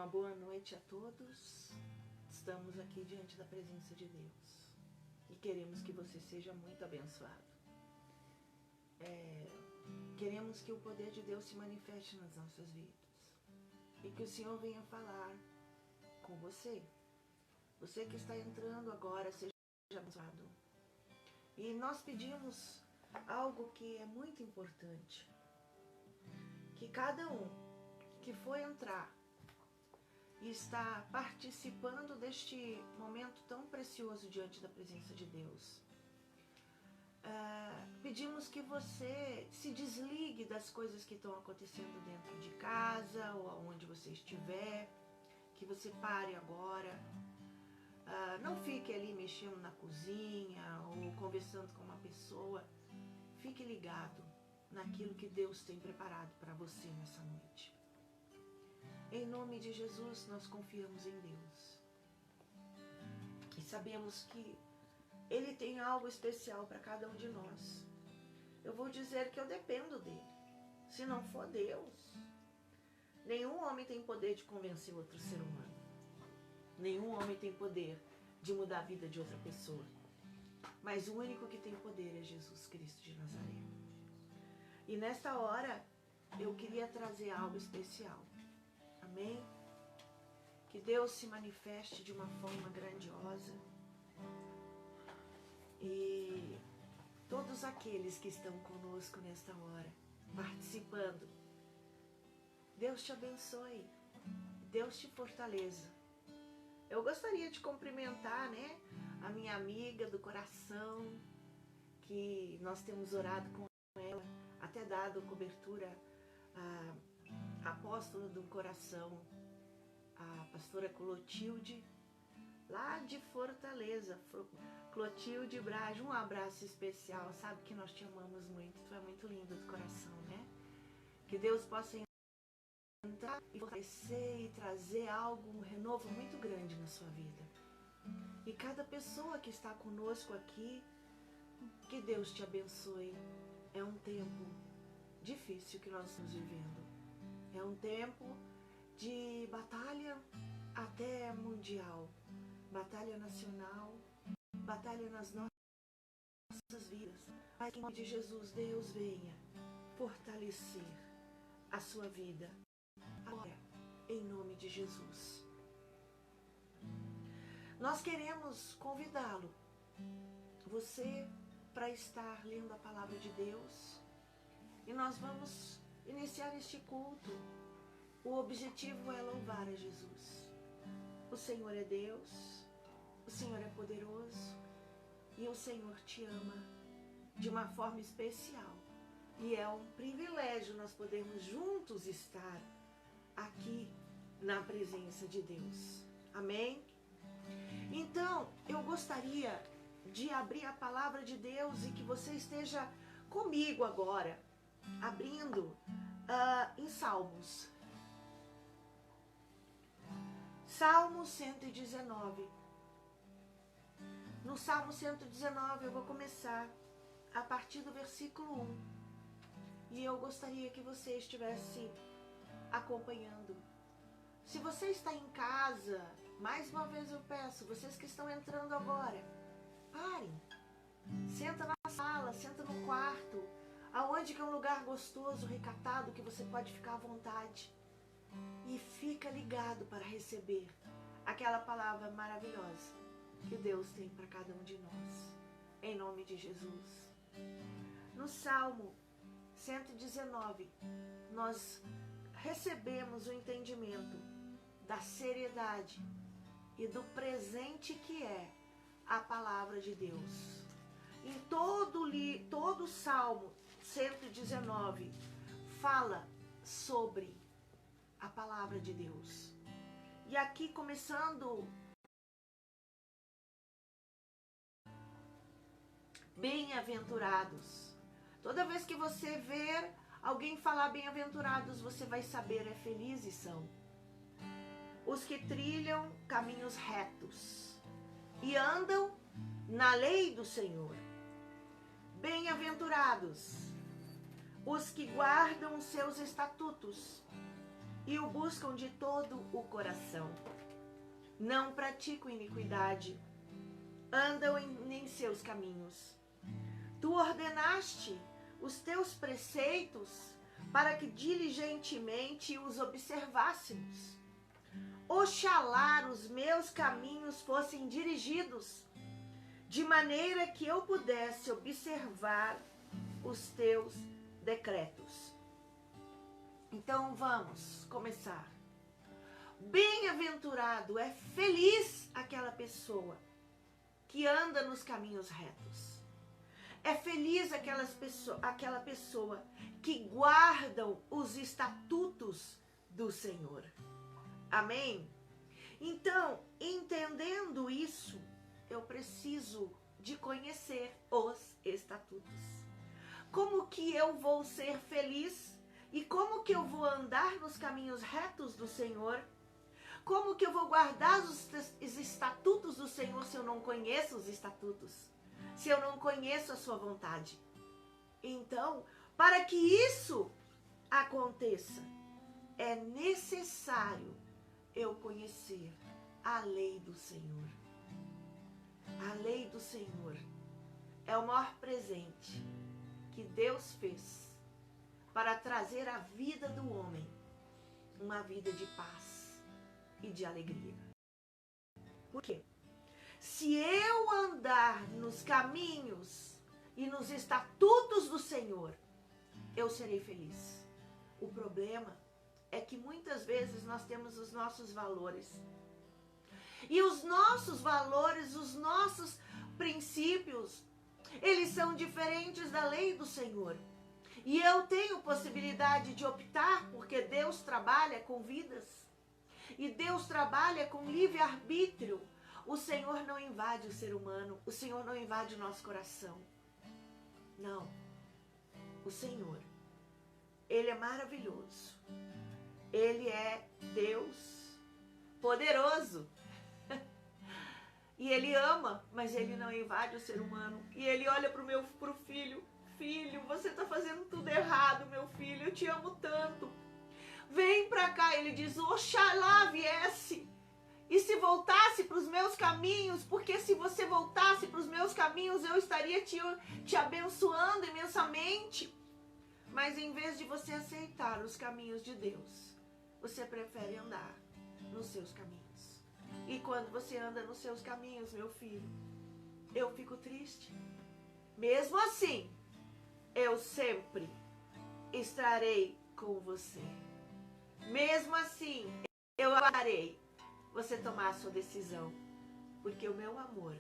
Uma boa noite a todos. Estamos aqui diante da presença de Deus e queremos que você seja muito abençoado. Queremos que o poder de Deus se manifeste nas nossas vidas e que o Senhor venha falar com você. Você que está entrando agora, seja abençoado. E nós pedimos algo que é muito importante, que cada um que for entrar e está participando deste momento tão precioso diante da presença de Deus, pedimos que você se desligue das coisas que estão acontecendo dentro de casa ou aonde você estiver, que você pare agora. Não fique ali mexendo na cozinha ou conversando com uma pessoa. Fique ligado naquilo que Deus tem preparado para você nessa noite. Em nome de Jesus, nós confiamos em Deus. E sabemos que Ele tem algo especial para cada um de nós. Eu vou dizer que eu dependo dEle. Se não for Deus, nenhum homem tem poder de convencer outro ser humano. Nenhum homem tem poder de mudar a vida de outra pessoa. Mas o único que tem poder é Jesus Cristo de Nazaré. E nesta hora, eu queria trazer algo especial. Amém? Que Deus se manifeste de uma forma grandiosa. E todos aqueles que estão conosco nesta hora, participando, Deus te abençoe. Deus te fortaleça. Eu gostaria de cumprimentar, a minha amiga do coração, que nós temos orado com ela, até dado cobertura à apóstola do coração, a pastora Clotilde, lá de Fortaleza. Clotilde Braz, um abraço especial, sabe que nós te amamos muito, tu é muito linda do coração, Que Deus possa entrar e fortalecer e trazer um renovo muito grande na sua vida. E cada pessoa que está conosco aqui, que Deus te abençoe. É um tempo difícil que nós estamos vivendo. É um tempo de batalha até mundial, batalha nacional, batalha nas nossas vidas. Mas em nome de Jesus, Deus venha fortalecer a sua vida. Agora, em nome de Jesus. Nós queremos convidá-lo, você, para estar lendo a palavra de Deus. E nós vamos iniciar este culto. O objetivo é louvar a Jesus. O Senhor é Deus, o Senhor é poderoso e o Senhor te ama de uma forma especial. E é um privilégio nós podermos juntos estar aqui na presença de Deus. Amém? Então, eu gostaria de abrir a palavra de Deus e que você esteja comigo agora, abrindo em Salmos. Salmo 119. No Salmo 119 eu vou começar a partir do versículo 1. E eu gostaria que você estivesse acompanhando. Se você está em casa, mais uma vez eu peço, vocês que estão entrando agora, parem. Senta na sala, senta no quarto, aonde que é um lugar gostoso, recatado, que você pode ficar à vontade. E fica ligado para receber aquela palavra maravilhosa que Deus tem para cada um de nós. Em nome de Jesus. No Salmo 119, nós recebemos o entendimento da seriedade e do presente que é a palavra de Deus. Em todo o Salmo 119 fala sobre a palavra de Deus. E aqui começando, bem-aventurados. Toda vez que você ver alguém falar bem-aventurados, você vai saber, felizes são os que trilham caminhos retos e andam na lei do Senhor. Bem-aventurados os que guardam os seus estatutos e o buscam de todo o coração. Não praticam iniquidade, andam em seus caminhos. Tu ordenaste os teus preceitos para que diligentemente os observássemos. Oxalá os meus caminhos fossem dirigidos, de maneira que eu pudesse observar os teus decretos. Então vamos começar. Bem-aventurado, é feliz aquela pessoa que anda nos caminhos retos. É feliz aquela pessoa que guardam os estatutos do Senhor. Amém? Então, entendendo isso, eu preciso de conhecer os estatutos. Como que eu vou ser feliz? E como que eu vou andar nos caminhos retos do Senhor? Como que eu vou guardar os estatutos do Senhor se eu não conheço os estatutos? Se eu não conheço a sua vontade? Então, para que isso aconteça, é necessário eu conhecer a lei do Senhor. A lei do Senhor é o maior presente que Deus fez para trazer à vida do homem uma vida de paz e de alegria. Por quê? Se eu andar nos caminhos e nos estatutos do Senhor, eu serei feliz. O problema é que muitas vezes nós temos os nossos valores. E os nossos valores, os nossos princípios, eles são diferentes da lei do Senhor. E eu tenho possibilidade de optar, porque Deus trabalha com vidas. E Deus trabalha com livre-arbítrio. O Senhor não invade o ser humano. O Senhor não invade o nosso coração. Não. O Senhor, Ele é maravilhoso. Ele é Deus poderoso. E Ele ama, mas Ele não invade o ser humano. E Ele olha pro filho. Filho, você está fazendo tudo errado, meu filho. Eu te amo tanto. Vem pra cá. Ele diz, oxalá viesse. E se voltasse para os meus caminhos, porque se você voltasse para os meus caminhos, eu estaria te abençoando imensamente. Mas em vez de você aceitar os caminhos de Deus, você prefere andar nos seus caminhos. E quando você anda nos seus caminhos, meu filho, eu fico triste. Mesmo assim, eu sempre estarei com você. Mesmo assim, eu farei você tomar a sua decisão. Porque o meu amor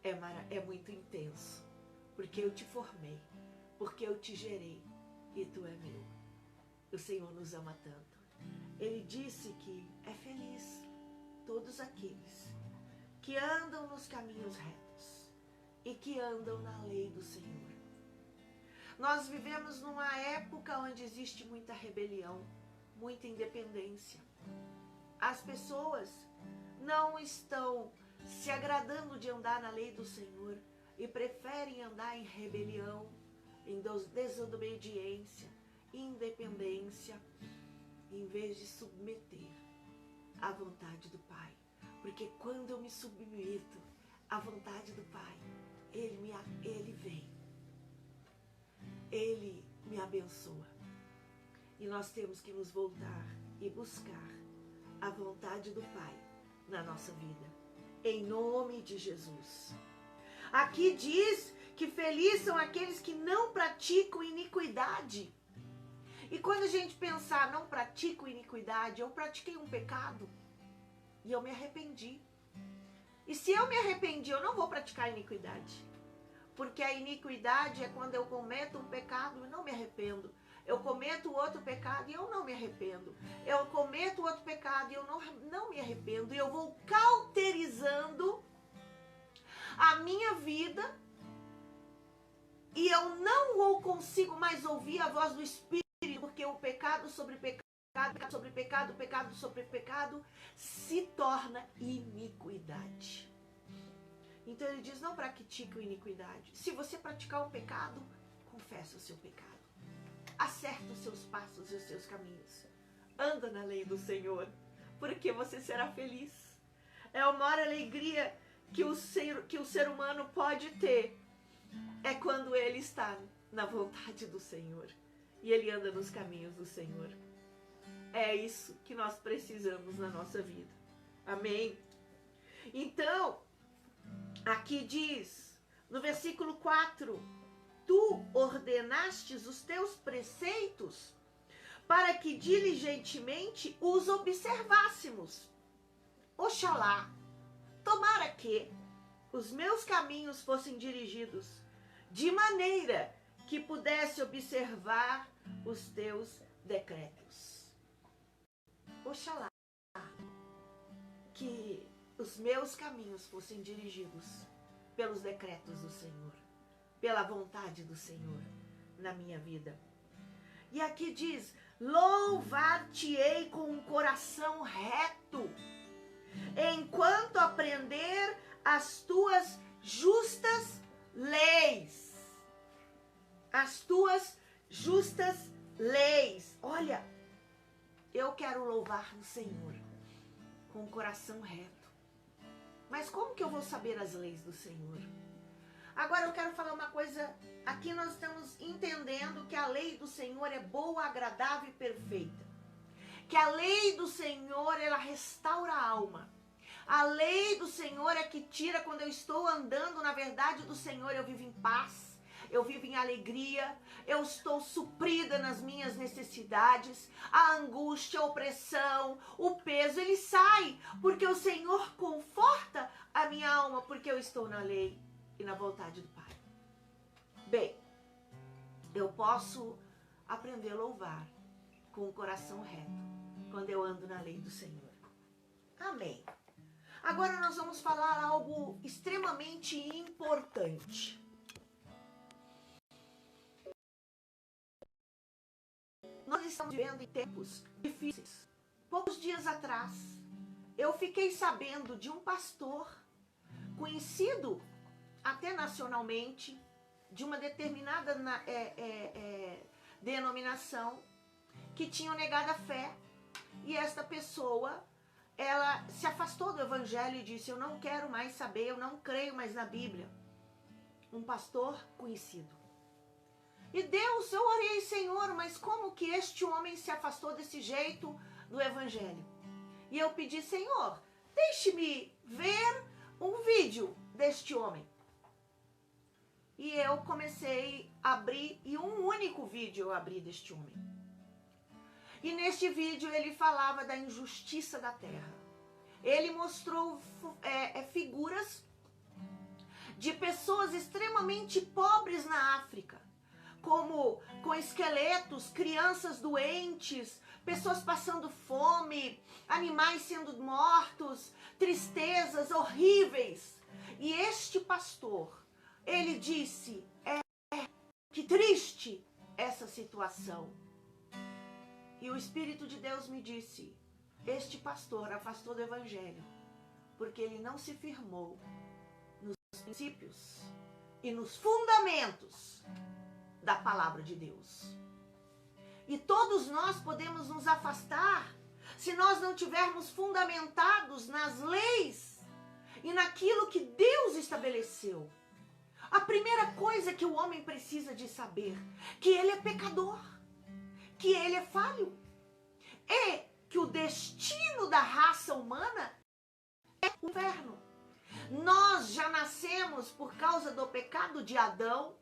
é muito intenso. Porque eu te formei. Porque eu te gerei. E tu é meu. O Senhor nos ama tanto. Ele disse que é feliz todos aqueles que andam nos caminhos retos e que andam na lei do Senhor. Nós vivemos numa época onde existe muita rebelião, muita independência. As pessoas não estão se agradando de andar na lei do Senhor e preferem andar em rebelião, em desobediência, independência, em vez de submeter à vontade do Pai. Porque quando eu me submeto à vontade do Pai, Ele vem. Ele me abençoa. E nós temos que nos voltar e buscar a vontade do Pai na nossa vida. Em nome de Jesus. Aqui diz que felizes são aqueles que não praticam iniquidade. E quando a gente pensar, não pratico iniquidade, eu pratiquei um pecado e eu me arrependi. E se eu me arrependi, eu não vou praticar iniquidade. Porque a iniquidade é quando eu cometo um pecado e não me arrependo. Eu cometo outro pecado e eu não me arrependo. Eu cometo outro pecado e eu não me arrependo. E eu vou cauterizando a minha vida e eu não consigo mais ouvir a voz do Espírito, porque o pecado sobre pecado, pecado sobre pecado, pecado sobre pecado se torna iniquidade. Então ele diz, não pratique a iniquidade. Se você praticar o pecado, confessa o seu pecado. Acerta os seus passos e os seus caminhos. Anda na lei do Senhor, porque você será feliz. É a maior alegria que o ser humano pode ter, é quando ele está na vontade do Senhor e ele anda nos caminhos do Senhor. É isso que nós precisamos na nossa vida. Amém? Então, aqui diz, no versículo 4, tu ordenastes os teus preceitos para que diligentemente os observássemos. Oxalá, tomara que os meus caminhos fossem dirigidos de maneira que pudesse observar os teus decretos. Oxalá que os meus caminhos fossem dirigidos pelos decretos do Senhor, pela vontade do Senhor na minha vida. E aqui diz, louvar-te-ei com um coração reto, enquanto aprender as tuas justas leis. As tuas justas leis. Olha, eu quero louvar o Senhor com o coração reto. Mas como que eu vou saber as leis do Senhor? Agora eu quero falar uma coisa. Aqui nós estamos entendendo que a lei do Senhor é boa, agradável e perfeita. Que a lei do Senhor, ela restaura a alma. A lei do Senhor é que tira, quando eu estou andando na verdade do Senhor, eu vivo em paz, eu vivo em alegria, eu estou suprida nas minhas necessidades, a angústia, a opressão, o peso, ele sai, porque o Senhor conforta a minha alma, porque eu estou na lei e na vontade do Pai. Bem, eu posso aprender a louvar com o coração reto, quando eu ando na lei do Senhor. Amém. Agora nós vamos falar algo extremamente importante. Nós estamos vivendo em tempos difíceis. Poucos dias atrás, eu fiquei sabendo de um pastor conhecido até nacionalmente, de uma determinada denominação, que tinha negado a fé. E esta pessoa, ela se afastou do evangelho e disse, eu não quero mais saber, eu não creio mais na Bíblia. Um pastor conhecido. E Deus, eu orei, Senhor, mas como que este homem se afastou desse jeito do evangelho? E eu pedi, Senhor, deixe-me ver um vídeo deste homem. E eu comecei a abrir, e um único vídeo eu abri deste homem. E neste vídeo ele falava da injustiça da terra. Ele mostrou figuras de pessoas extremamente pobres na África, como com esqueletos, crianças doentes, pessoas passando fome, animais sendo mortos, tristezas horríveis. E este pastor, ele disse, que triste essa situação. E o Espírito de Deus me disse, este pastor afastou do evangelho, porque ele não se firmou nos princípios e nos fundamentos da palavra de Deus. E todos nós podemos nos afastar se nós não tivermos fundamentados nas leis e naquilo que Deus estabeleceu. A primeira coisa que o homem precisa de saber, que ele é pecador, que ele é falho, é que o destino da raça humana é o inferno. Nós já nascemos por causa do pecado de Adão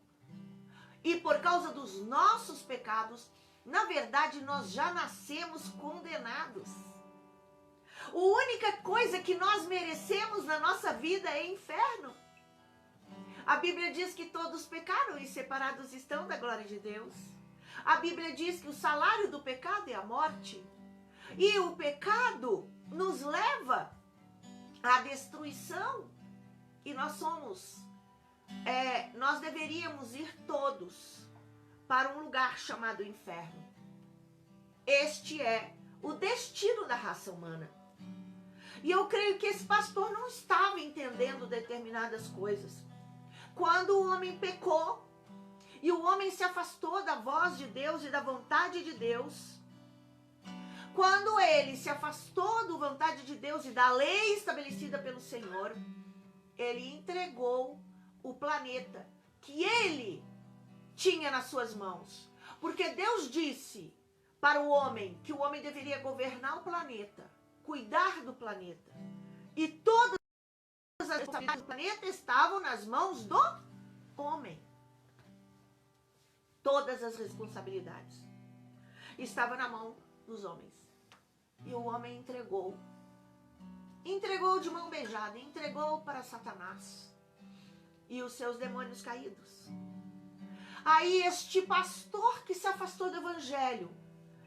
e por causa dos nossos pecados, na verdade nós já nascemos condenados. A única coisa que nós merecemos na nossa vida é inferno. A Bíblia diz que todos pecaram e separados estão da glória de Deus. A Bíblia diz que o salário do pecado é a morte. E o pecado nos leva à destruição. E nós deveríamos ir todos para um lugar chamado inferno. Este é o destino da raça humana. E eu creio que esse pastor não estava entendendo determinadas coisas. Quando o homem pecou, e o homem se afastou da voz de Deus e da vontade de Deus, quando ele se afastou da vontade de Deus e da lei estabelecida pelo Senhor, ele entregou o planeta que ele tinha nas suas mãos. Porque Deus disse para o homem que o homem deveria governar o planeta, cuidar do planeta. E todas as responsabilidades do planeta estavam nas mãos do homem. Todas as responsabilidades estavam na mão dos homens. E o homem entregou de mão beijada, entregou para Satanás e os seus demônios caídos. Aí este pastor que se afastou do evangelho,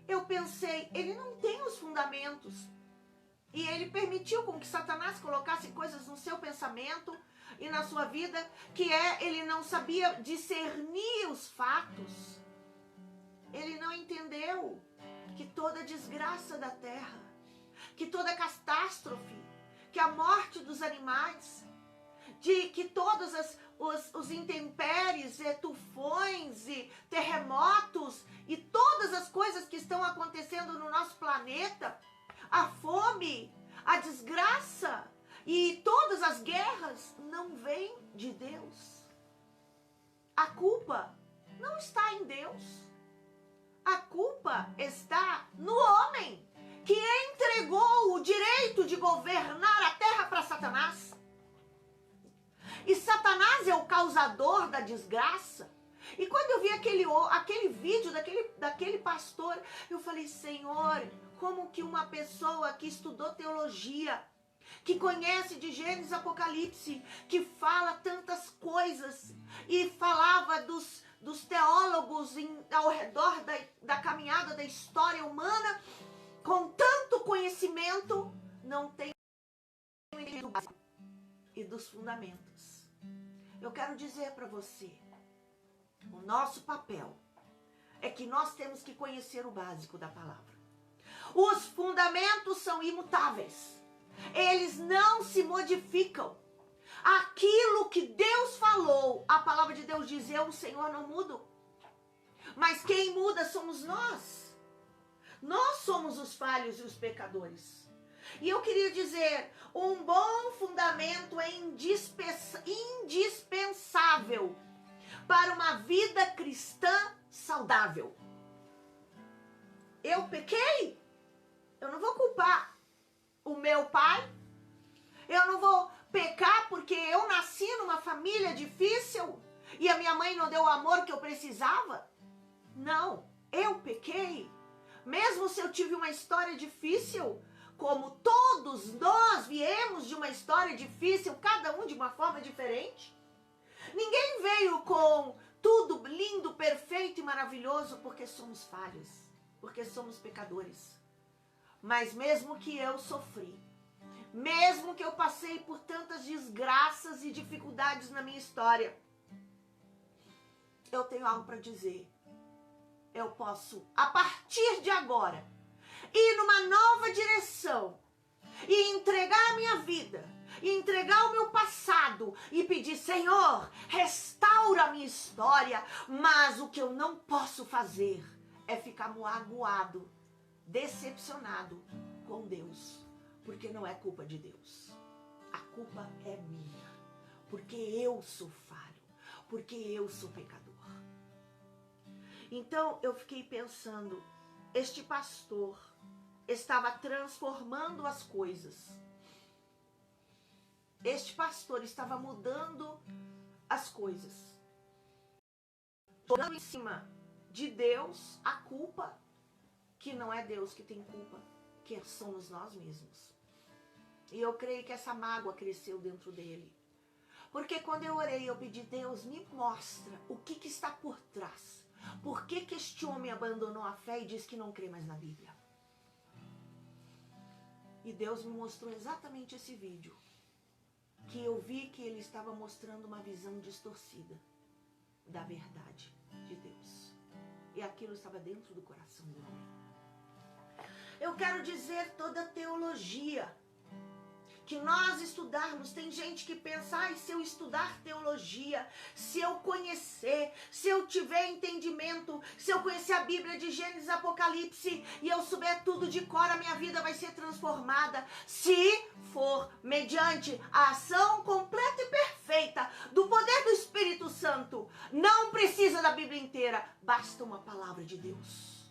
eu pensei, ele não tem os fundamentos. E ele permitiu com que Satanás colocasse coisas no seu pensamento e na sua vida, ele não sabia discernir os fatos. Ele não entendeu que toda desgraça da terra, que toda catástrofe, que a morte dos animais, que todos os intempéries, tufões e terremotos e todas as coisas que estão acontecendo no nosso planeta, a fome, a desgraça e todas as guerras não vêm de Deus. A culpa não está em Deus. A culpa está no homem que entregou o direito de governar a terra para Satanás. E Satanás é o causador da desgraça. E quando eu vi aquele vídeo daquele pastor, eu falei, Senhor, como que uma pessoa que estudou teologia, que conhece de Gênesis e Apocalipse, que fala tantas coisas, e falava dos teólogos ao redor da caminhada da história humana, com tanto conhecimento, não tem entendido do básico e dos fundamentos. Eu quero dizer para você, o nosso papel é que nós temos que conhecer o básico da palavra. Os fundamentos são imutáveis. Eles não se modificam. Aquilo que Deus falou, a palavra de Deus diz, eu, o Senhor, não mudo. Mas quem muda somos nós. Nós somos os falhos e os pecadores. E eu queria dizer, um bom fundamento é indispensável para uma vida cristã saudável. Eu pequei? Eu não vou culpar o meu pai. Eu não vou pecar porque eu nasci numa família difícil e a minha mãe não deu o amor que eu precisava. Não, eu pequei. Mesmo se eu tive uma história difícil, como todos nós viemos de uma história difícil, cada um de uma forma diferente. Ninguém veio com tudo lindo, perfeito e maravilhoso porque somos falhos, porque somos pecadores. Mas mesmo que eu sofri, mesmo que eu passei por tantas desgraças e dificuldades na minha história, eu tenho algo para dizer. Eu posso, a partir de agora, ir numa nova direção e entregar a minha vida, e entregar o meu passado e pedir, Senhor, restaura a minha história. Mas o que eu não posso fazer é ficar magoado, decepcionado com Deus, porque não é culpa de Deus. A culpa é minha, porque eu sou falho, porque eu sou pecador. Então eu fiquei pensando, este pastor estava transformando as coisas. Este pastor estava mudando as coisas, jogando em cima de Deus a culpa, que não é Deus que tem culpa, que somos nós mesmos. E eu creio que essa mágoa cresceu dentro dele. Porque quando eu orei, eu pedi, Deus, me mostra o que está por trás. Por que este homem abandonou a fé e diz que não crê mais na Bíblia? E Deus me mostrou exatamente esse vídeo. Que eu vi que ele estava mostrando uma visão distorcida da verdade de Deus. E aquilo estava dentro do coração do homem. Eu quero dizer, toda teologia que nós estudarmos. Tem gente que pensa, se eu estudar teologia, se eu conhecer, se eu tiver entendimento, se eu conhecer a Bíblia de Gênesis e Apocalipse e eu souber tudo de cor, a minha vida vai ser transformada. Se for mediante a ação completa e perfeita do poder do Espírito Santo, não precisa da Bíblia inteira, basta uma palavra de Deus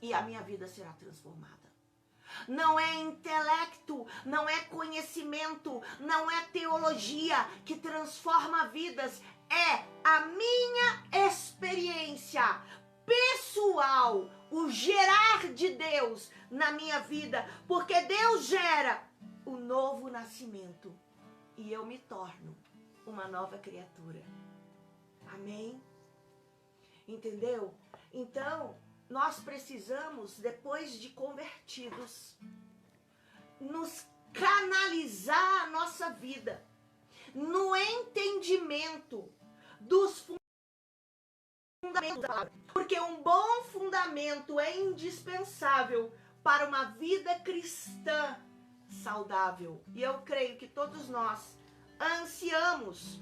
e a minha vida será transformada. Não é intelecto, não é conhecimento, não é teologia que transforma vidas, é a minha experiência pessoal, o gerar de Deus na minha vida, porque Deus gera o novo nascimento e eu me torno uma nova criatura. Amém? Entendeu? Então, nós precisamos, depois de convertidos, nos canalizar a nossa vida no entendimento dos fundamentos da palavra. Porque um bom fundamento é indispensável para uma vida cristã saudável. E eu creio que todos nós ansiamos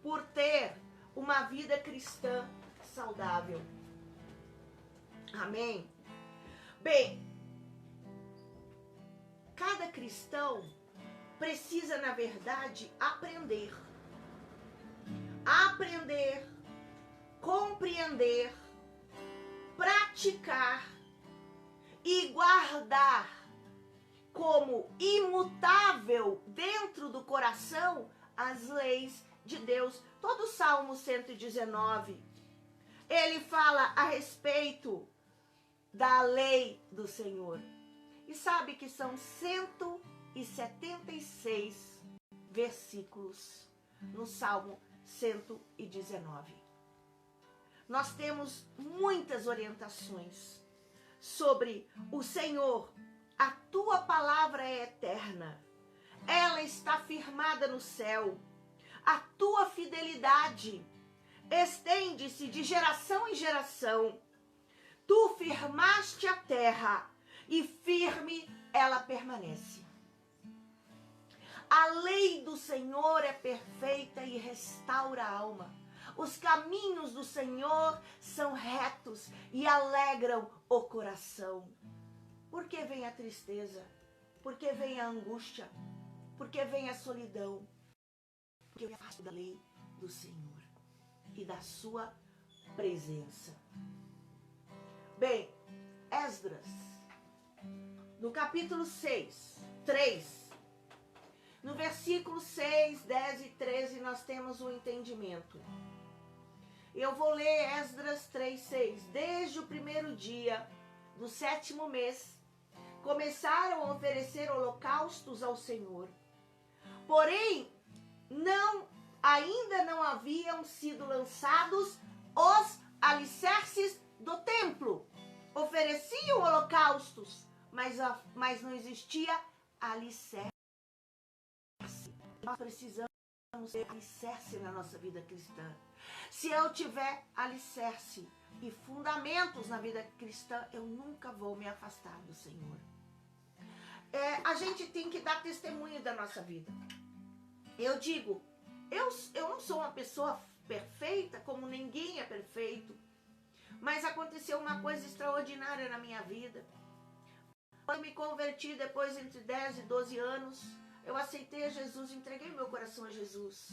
por ter uma vida cristã saudável. Amém? Bem, cada cristão precisa, na verdade, aprender, compreender, praticar e guardar como imutável dentro do coração as leis de Deus. Todo o Salmo 119, ele fala a respeito da lei do Senhor. E sabe que são 176 versículos no Salmo 119. Nós temos muitas orientações sobre o Senhor. A tua palavra é eterna. Ela está firmada no céu. A tua fidelidade estende-se de geração em geração. Tu firmaste a terra e firme ela permanece. A lei do Senhor é perfeita e restaura a alma. Os caminhos do Senhor são retos e alegram o coração. Por que vem a tristeza? Por que vem a angústia? Por que vem a solidão? Porque eu me afasto da lei do Senhor e da sua presença. Bem, Esdras, no capítulo 3, no versículo 6, 10 e 13, nós temos o entendimento. Eu vou ler Esdras 3:6. Desde o primeiro dia do 7º mês, começaram a oferecer holocaustos ao Senhor. Porém, ainda não haviam sido lançados os alicerces do templo. Ofereciam holocaustos, mas não existia alicerce. Nós precisamos ter alicerce na nossa vida cristã. Se eu tiver alicerce e fundamentos na vida cristã, eu nunca vou me afastar do Senhor. A gente tem que dar testemunho da nossa vida. Eu digo, eu não sou uma pessoa perfeita, como ninguém é perfeito, mas aconteceu uma coisa extraordinária na minha vida. Quando me converti depois entre 10 e 12 anos, eu aceitei a Jesus, entreguei meu coração a Jesus.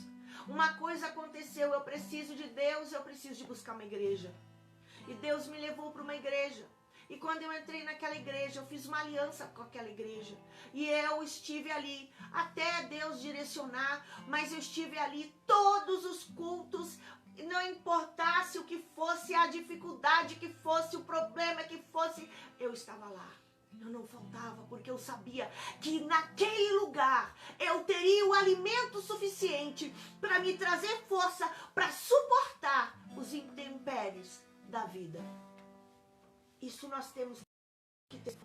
Uma coisa aconteceu, eu preciso de Deus, eu preciso de buscar uma igreja. E Deus me levou para uma igreja. E quando eu entrei naquela igreja, eu fiz uma aliança com aquela igreja. E eu estive ali até Deus direcionar, mas eu estive ali todos os cultos, não importasse o que fosse, a dificuldade que fosse, o problema que fosse, eu estava lá. Eu não faltava, porque eu sabia que naquele lugar eu teria o alimento suficiente para me trazer força para suportar os intempéries da vida. Isso nós temos que ter.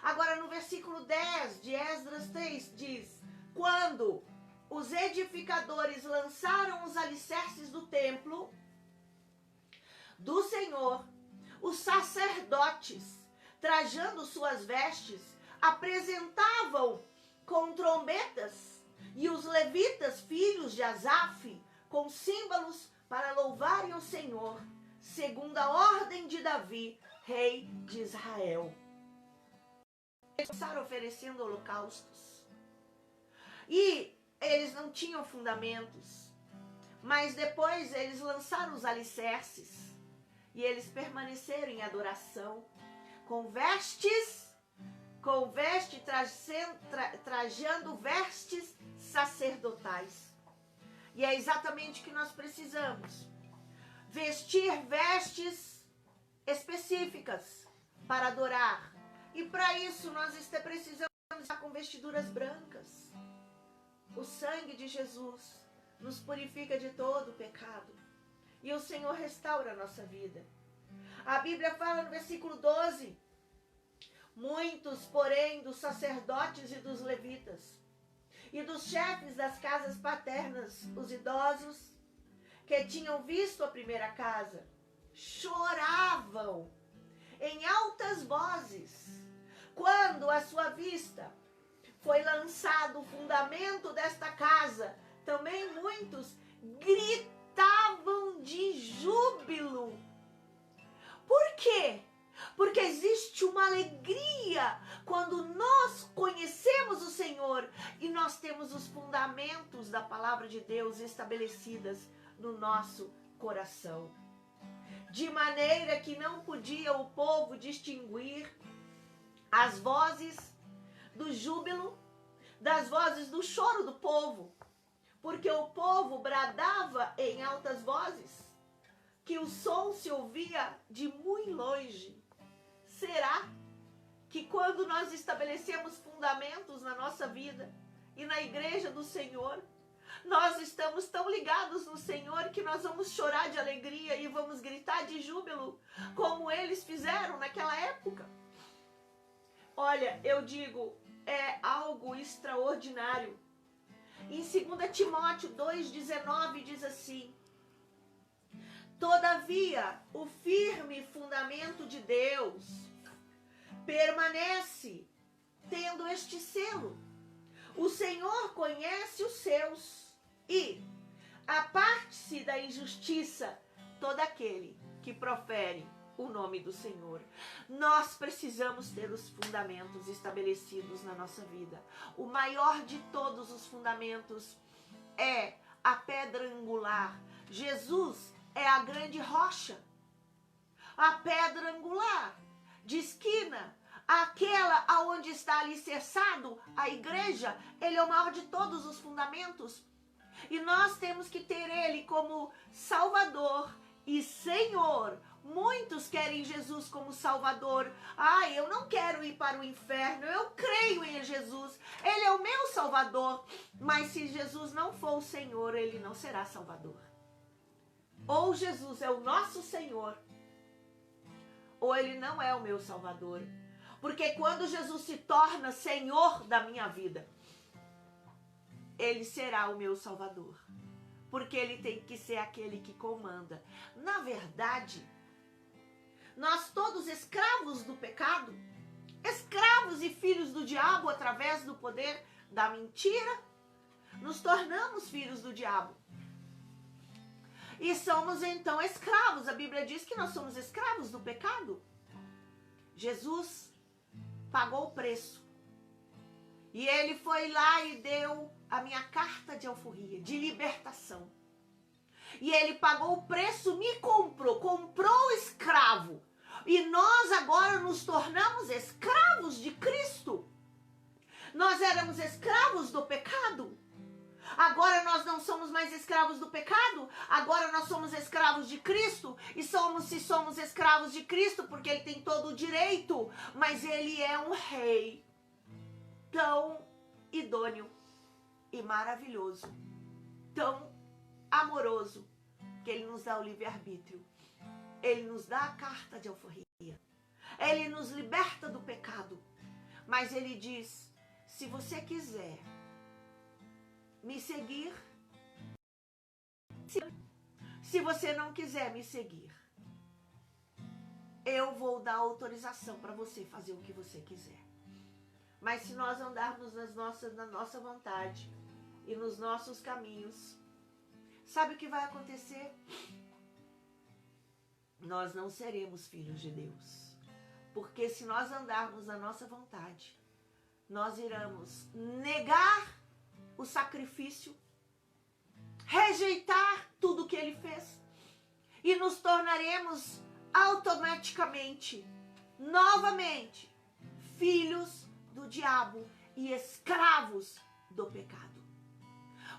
Agora no versículo 10 de Esdras 3 diz: quando os edificadores lançaram os alicerces do templo do Senhor, os sacerdotes, trajando suas vestes, apresentavam com trombetas, e os levitas, filhos de Asaf, com símbolos para louvarem o Senhor, segundo a ordem de Davi, rei de Israel. Eles começaram oferecendo holocaustos. E eles não tinham fundamentos, mas depois eles lançaram os alicerces, e eles permaneceram em adoração, trajando vestes sacerdotais. E é exatamente o que nós precisamos. Vestir vestes específicas para adorar. E para isso nós precisamos estar com vestiduras brancas. O sangue de Jesus nos purifica de todo o pecado. E o Senhor restaura a nossa vida. A Bíblia fala no versículo 12: muitos, porém, dos sacerdotes e dos levitas, e dos chefes das casas paternas, os idosos, que tinham visto a primeira casa, choravam em altas vozes, quando à sua vista foi lançado o fundamento desta casa. Também muitos gritavam de júbilo. Por quê? Porque existe uma alegria quando nós conhecemos o Senhor e nós temos os fundamentos da palavra de Deus estabelecidas no nosso coração. De maneira que não podia o povo distinguir as vozes do júbilo das vozes do choro do povo, porque o povo bradava em altas vozes, que o som se ouvia de muito longe. Será que quando nós estabelecemos fundamentos na nossa vida e na igreja do Senhor, nós estamos tão ligados no Senhor que nós vamos chorar de alegria e vamos gritar de júbilo, como eles fizeram naquela época? Olha, eu digo, é algo extraordinário. Em 2 Timóteo 2,19 diz assim: todavia, o firme fundamento de Deus permanece, tendo este selo: o Senhor conhece os seus, e aparte-se da injustiça todo aquele que profere o nome do Senhor. Nós precisamos ter os fundamentos estabelecidos na nossa vida. O maior de todos os fundamentos é a pedra angular. Jesus é a grande rocha, a pedra angular de esquina, aquela aonde está alicerçado a igreja. Ele é o maior de todos os fundamentos, e nós temos que ter ele como Salvador e Senhor. Muitos querem Jesus como Salvador. Eu não quero ir para o inferno, eu creio em Jesus, ele é o meu Salvador. Mas se Jesus não for o Senhor, ele não será Salvador. Ou Jesus é o nosso Senhor, ou ele não é o meu Salvador. Porque quando Jesus se torna Senhor da minha vida, ele será o meu Salvador. Porque ele tem que ser aquele que comanda. Na verdade, nós todos escravos do pecado, escravos e filhos do diabo através do poder da mentira, nos tornamos filhos do diabo. E somos então escravos. A Bíblia diz que nós somos escravos do pecado. Jesus pagou o preço. E ele foi lá e deu a minha carta de alforria, de libertação. E ele pagou o preço, me comprou escravo. E nós agora nos tornamos escravos de Cristo. Nós éramos escravos do pecado. Agora nós não somos mais escravos do pecado. Agora nós somos escravos de Cristo. E se somos escravos de Cristo, porque ele tem todo o direito. Mas ele é um rei tão idôneo e maravilhoso, tão amoroso, que ele nos dá o livre-arbítrio. Ele nos dá a carta de alforria. Ele nos liberta do pecado. Mas ele diz: se você quiser me seguir, se você não quiser me seguir, eu vou dar autorização para você fazer o que você quiser. Mas se nós andarmos na nossa vontade e nos nossos caminhos, sabe o que vai acontecer? Nós não seremos filhos de Deus. Porque se nós andarmos na nossa vontade, nós iremos negar o sacrifício, rejeitar tudo que ele fez e nos tornaremos automaticamente, novamente, filhos do diabo e escravos do pecado.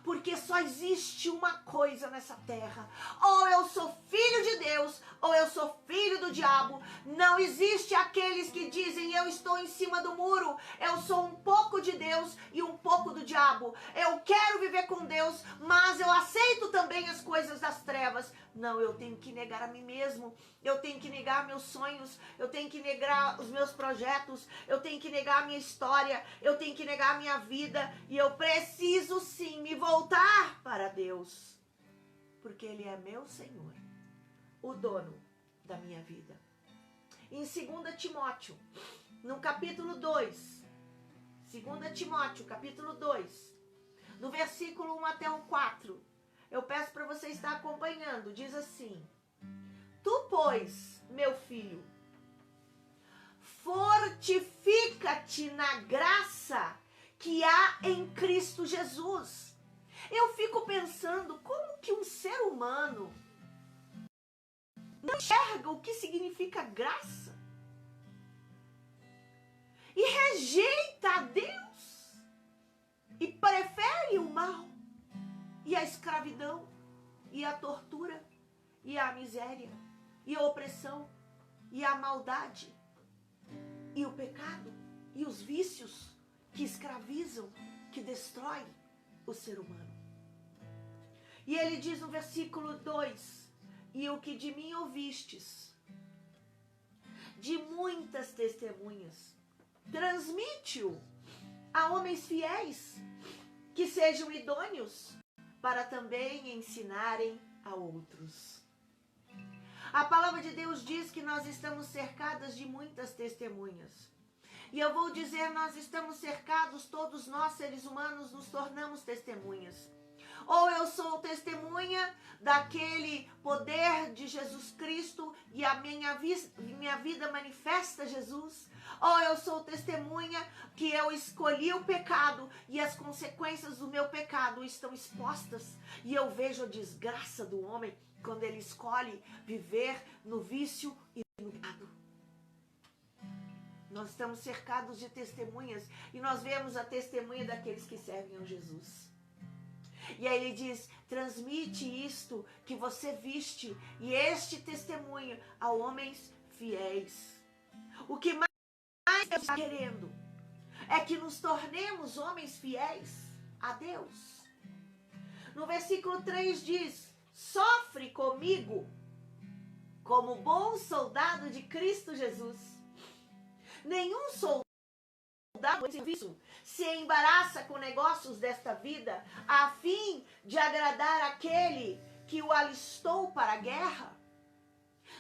Porque só existe uma coisa nessa terra: ou eu sou filho de Deus, ou eu sou filho do diabo. Não existe aqueles que dizem: eu estou em cima do muro, eu sou um pouco de Deus e um pouco do diabo. Eu quero viver com Deus, mas eu aceito também as coisas das trevas. Não, eu tenho que negar a mim mesmo, eu tenho que negar meus sonhos, eu tenho que negar os meus projetos, eu tenho que negar a minha história, eu tenho que negar a minha vida, e eu preciso sim me voltar para Deus, porque Ele é meu Senhor, o dono da minha vida. Em 2 Timóteo, no capítulo 2, 2 Timóteo, capítulo 2, do versículo 1 até o 4, eu peço para você estar acompanhando. Diz assim: tu, pois, meu filho, fortifica-te na graça que há em Cristo Jesus. Eu fico pensando, como que um ser humano não enxerga o que significa graça e rejeita a Deus e prefere o mal e a escravidão e a tortura e a miséria e a opressão e a maldade e o pecado e os vícios que escravizam, que destroem o ser humano. E ele diz no versículo 2: e o que de mim ouvistes, de muitas testemunhas, transmite-o a homens fiéis, que sejam idôneos para também ensinarem a outros. A palavra de Deus diz que nós estamos cercadas de muitas testemunhas. E eu vou dizer, nós estamos cercados, todos nós seres humanos nos tornamos testemunhas. Ou eu sou testemunha daquele poder de Jesus Cristo e a minha vida manifesta Jesus. Ou eu sou testemunha que eu escolhi o pecado e as consequências do meu pecado estão expostas. E eu vejo a desgraça do homem quando ele escolhe viver no vício e no pecado. Nós estamos cercados de testemunhas e nós vemos a testemunha daqueles que servem a Jesus. E aí ele diz: transmite isto que você viste e este testemunho a homens fiéis. O que mais Deus está querendo é que nos tornemos homens fiéis a Deus. No versículo 3 diz: sofre comigo como bom soldado de Cristo Jesus. Nenhum soldado em serviço se embaraça com negócios desta vida, a fim de agradar aquele que o alistou para a guerra.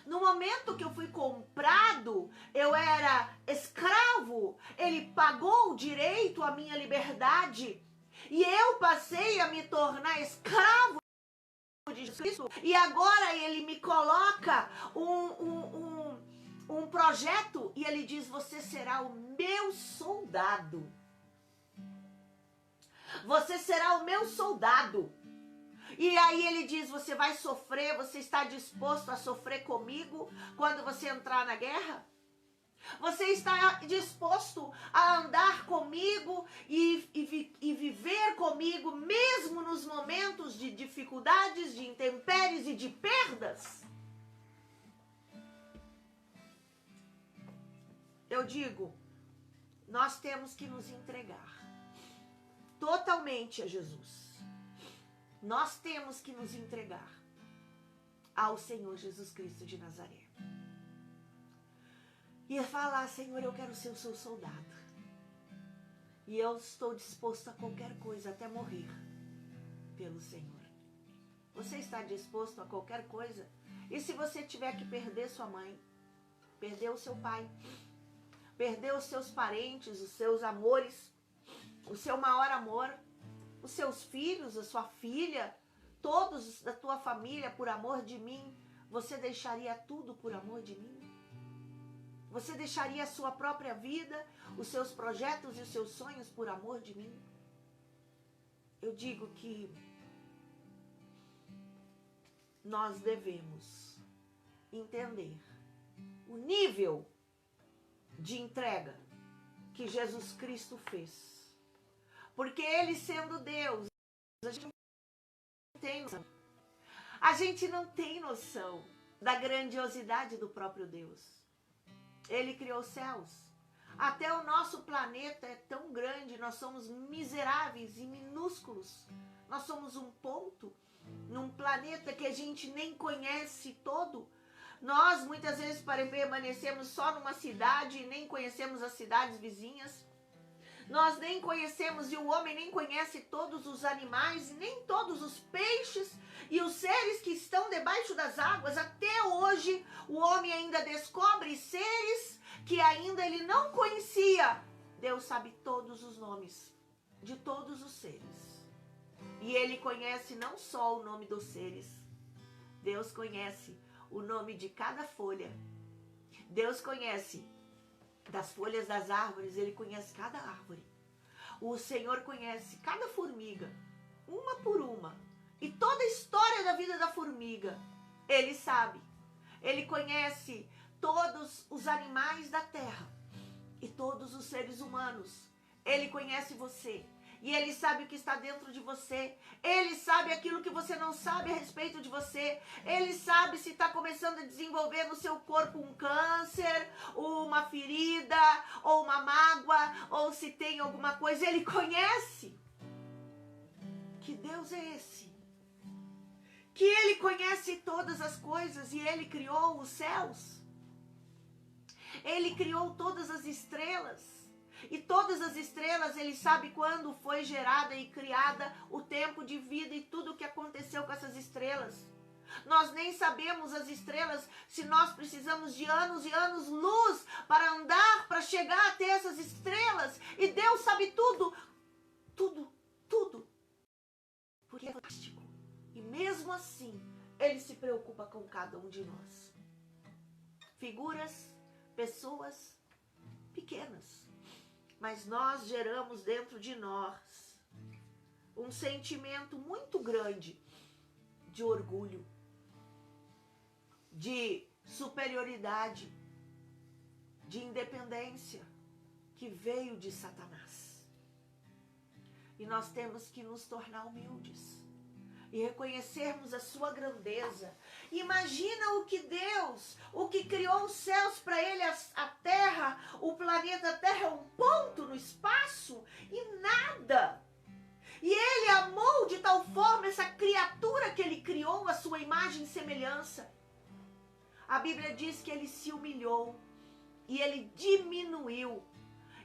No momento que eu fui comprado, eu era escravo, ele pagou direito à minha liberdade, e eu passei a me tornar escravo de Jesus, e agora ele me coloca um projeto, e ele diz: você será o meu soldado. Você será o meu soldado. E aí ele diz: você vai sofrer, você está disposto a sofrer comigo quando você entrar na guerra? Você está disposto a andar comigo e viver comigo mesmo nos momentos de dificuldades, de intempéries e de perdas? Eu digo, nós temos que nos entregar totalmente a Jesus. Nós temos que nos entregar ao Senhor Jesus Cristo de Nazaré. E falar: Senhor, eu quero ser o seu soldado. E eu estou disposto a qualquer coisa, até morrer pelo Senhor. Você está disposto a qualquer coisa? E se você tiver que perder sua mãe, perder o seu pai, perdeu os seus parentes, os seus amores, o seu maior amor, os seus filhos, a sua filha, todos da tua família por amor de mim, você deixaria tudo por amor de mim? Você deixaria a sua própria vida, os seus projetos e os seus sonhos por amor de mim? Eu digo que nós devemos entender o nível de entrega que Jesus Cristo fez. Porque Ele sendo Deus, a gente não tem noção. A gente não tem noção da grandiosidade do próprio Deus. Ele criou os céus. Até o nosso planeta é tão grande, nós somos miseráveis e minúsculos. Nós somos um ponto num planeta que a gente nem conhece todo. Nós muitas vezes permanecemos só numa cidade e nem conhecemos as cidades vizinhas. Nós nem conhecemos, e o homem nem conhece todos os animais, nem todos os peixes e os seres que estão debaixo das águas. Até hoje o homem ainda descobre seres que ainda ele não conhecia. Deus sabe todos os nomes de todos os seres. E Ele conhece não só o nome dos seres. Deus conhece o nome de cada folha. Deus conhece das folhas das árvores, Ele conhece cada árvore. O Senhor conhece cada formiga, uma por uma. E toda a história da vida da formiga, Ele sabe. Ele conhece todos os animais da terra e todos os seres humanos. Ele conhece você. E Ele sabe o que está dentro de você. Ele sabe aquilo que você não sabe a respeito de você. Ele sabe se está começando a desenvolver no seu corpo um câncer, uma ferida, ou uma mágoa, ou se tem alguma coisa. Ele conhece. Que Deus é esse? Que Ele conhece todas as coisas e Ele criou os céus. Ele criou todas as estrelas. E todas as estrelas, Ele sabe quando foi gerada e criada, o tempo de vida e tudo o que aconteceu com essas estrelas. Nós nem sabemos as estrelas se nós precisamos de anos e anos luz para andar, para chegar até essas estrelas. E Deus sabe tudo, tudo, tudo. Porque é fantástico. E mesmo assim, Ele se preocupa com cada um de nós. Figuras, pessoas pequenas. Mas nós geramos dentro de nós um sentimento muito grande de orgulho, de superioridade, de independência, que veio de Satanás. E nós temos que nos tornar humildes e reconhecermos a sua grandeza. Imagina o que Deus, o que criou os céus para Ele, a terra, o planeta Terra é um ponto no espaço e nada. E Ele amou de tal forma essa criatura que Ele criou, a sua imagem e semelhança. A Bíblia diz que Ele se humilhou e Ele diminuiu.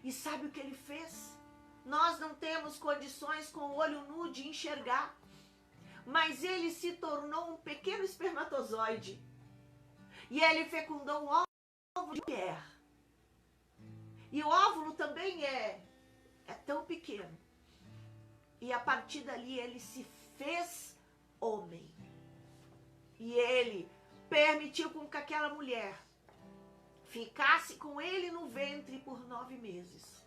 E sabe o que Ele fez? Nós não temos condições com o olho nu de enxergar. Mas Ele se tornou um pequeno espermatozoide. E Ele fecundou um óvulo de mulher. E o óvulo também é tão pequeno. E a partir dali Ele se fez homem. E Ele permitiu com que aquela mulher ficasse com Ele no ventre por 9 meses.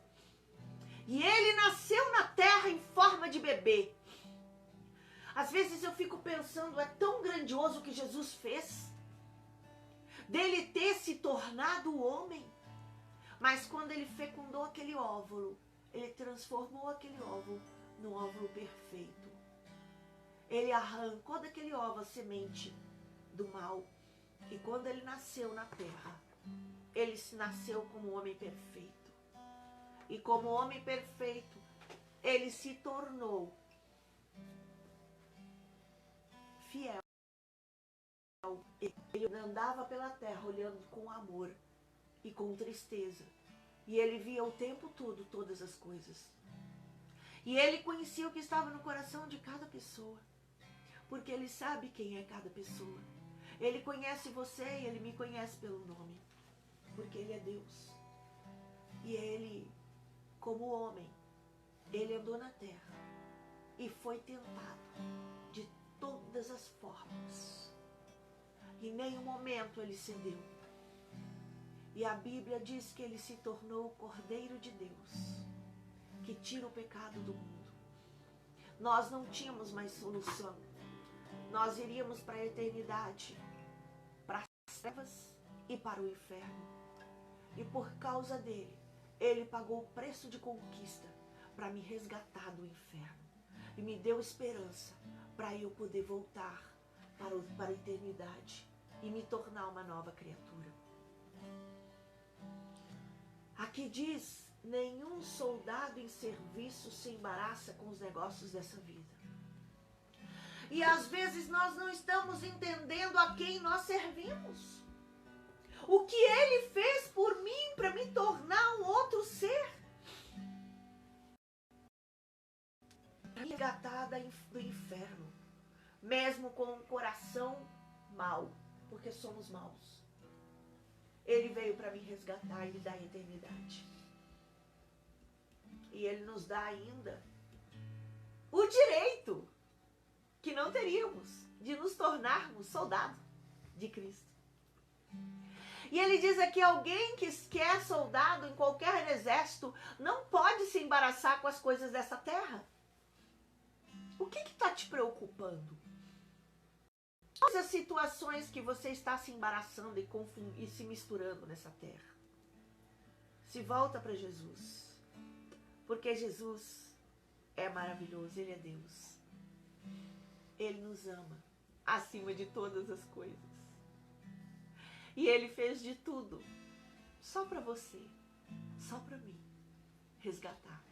E Ele nasceu na terra em forma de bebê. Às vezes eu fico pensando, é tão grandioso o que Jesus fez, dele ter se tornado homem, mas quando ele fecundou aquele óvulo, ele transformou aquele óvulo num óvulo perfeito. Ele arrancou daquele óvulo a semente do mal, e quando ele nasceu na terra, ele se nasceu como homem perfeito. E como homem perfeito, ele se tornou fiel. Ele andava pela terra olhando com amor e com tristeza. E ele via o tempo todo todas as coisas. E ele conhecia o que estava no coração de cada pessoa. Porque ele sabe quem é cada pessoa. Ele conhece você e ele me conhece pelo nome. Porque ele é Deus. E ele, como homem, ele andou na terra e foi tentado de todas as formas. Em nenhum momento ele cedeu. E a Bíblia diz que ele se tornou o Cordeiro de Deus, que tira o pecado do mundo. Nós não tínhamos mais solução. Nós iríamos para a eternidade, para as trevas e para o inferno. E por causa dele, ele pagou o preço de conquista para me resgatar do inferno. E me deu esperança para eu poder voltar para a eternidade e me tornar uma nova criatura. Aqui diz, nenhum soldado em serviço se embaraça com os negócios dessa vida. E às vezes nós não estamos entendendo a quem nós servimos. O que ele fez por mim para me tornar um outro ser. Resgatada do inferno, mesmo com um coração mau, porque somos maus. Ele veio para me resgatar e me dar a eternidade. E ele nos dá ainda o direito que não teríamos de nos tornarmos soldados de Cristo. E ele diz aqui, alguém que é soldado em qualquer exército não pode se embaraçar com as coisas dessa terra. O que está te preocupando? Quais as situações que você está se embaraçando e se misturando nessa terra? Se volta para Jesus. Porque Jesus é maravilhoso, Ele é Deus. Ele nos ama acima de todas as coisas. E Ele fez de tudo só para você, só para mim, resgatar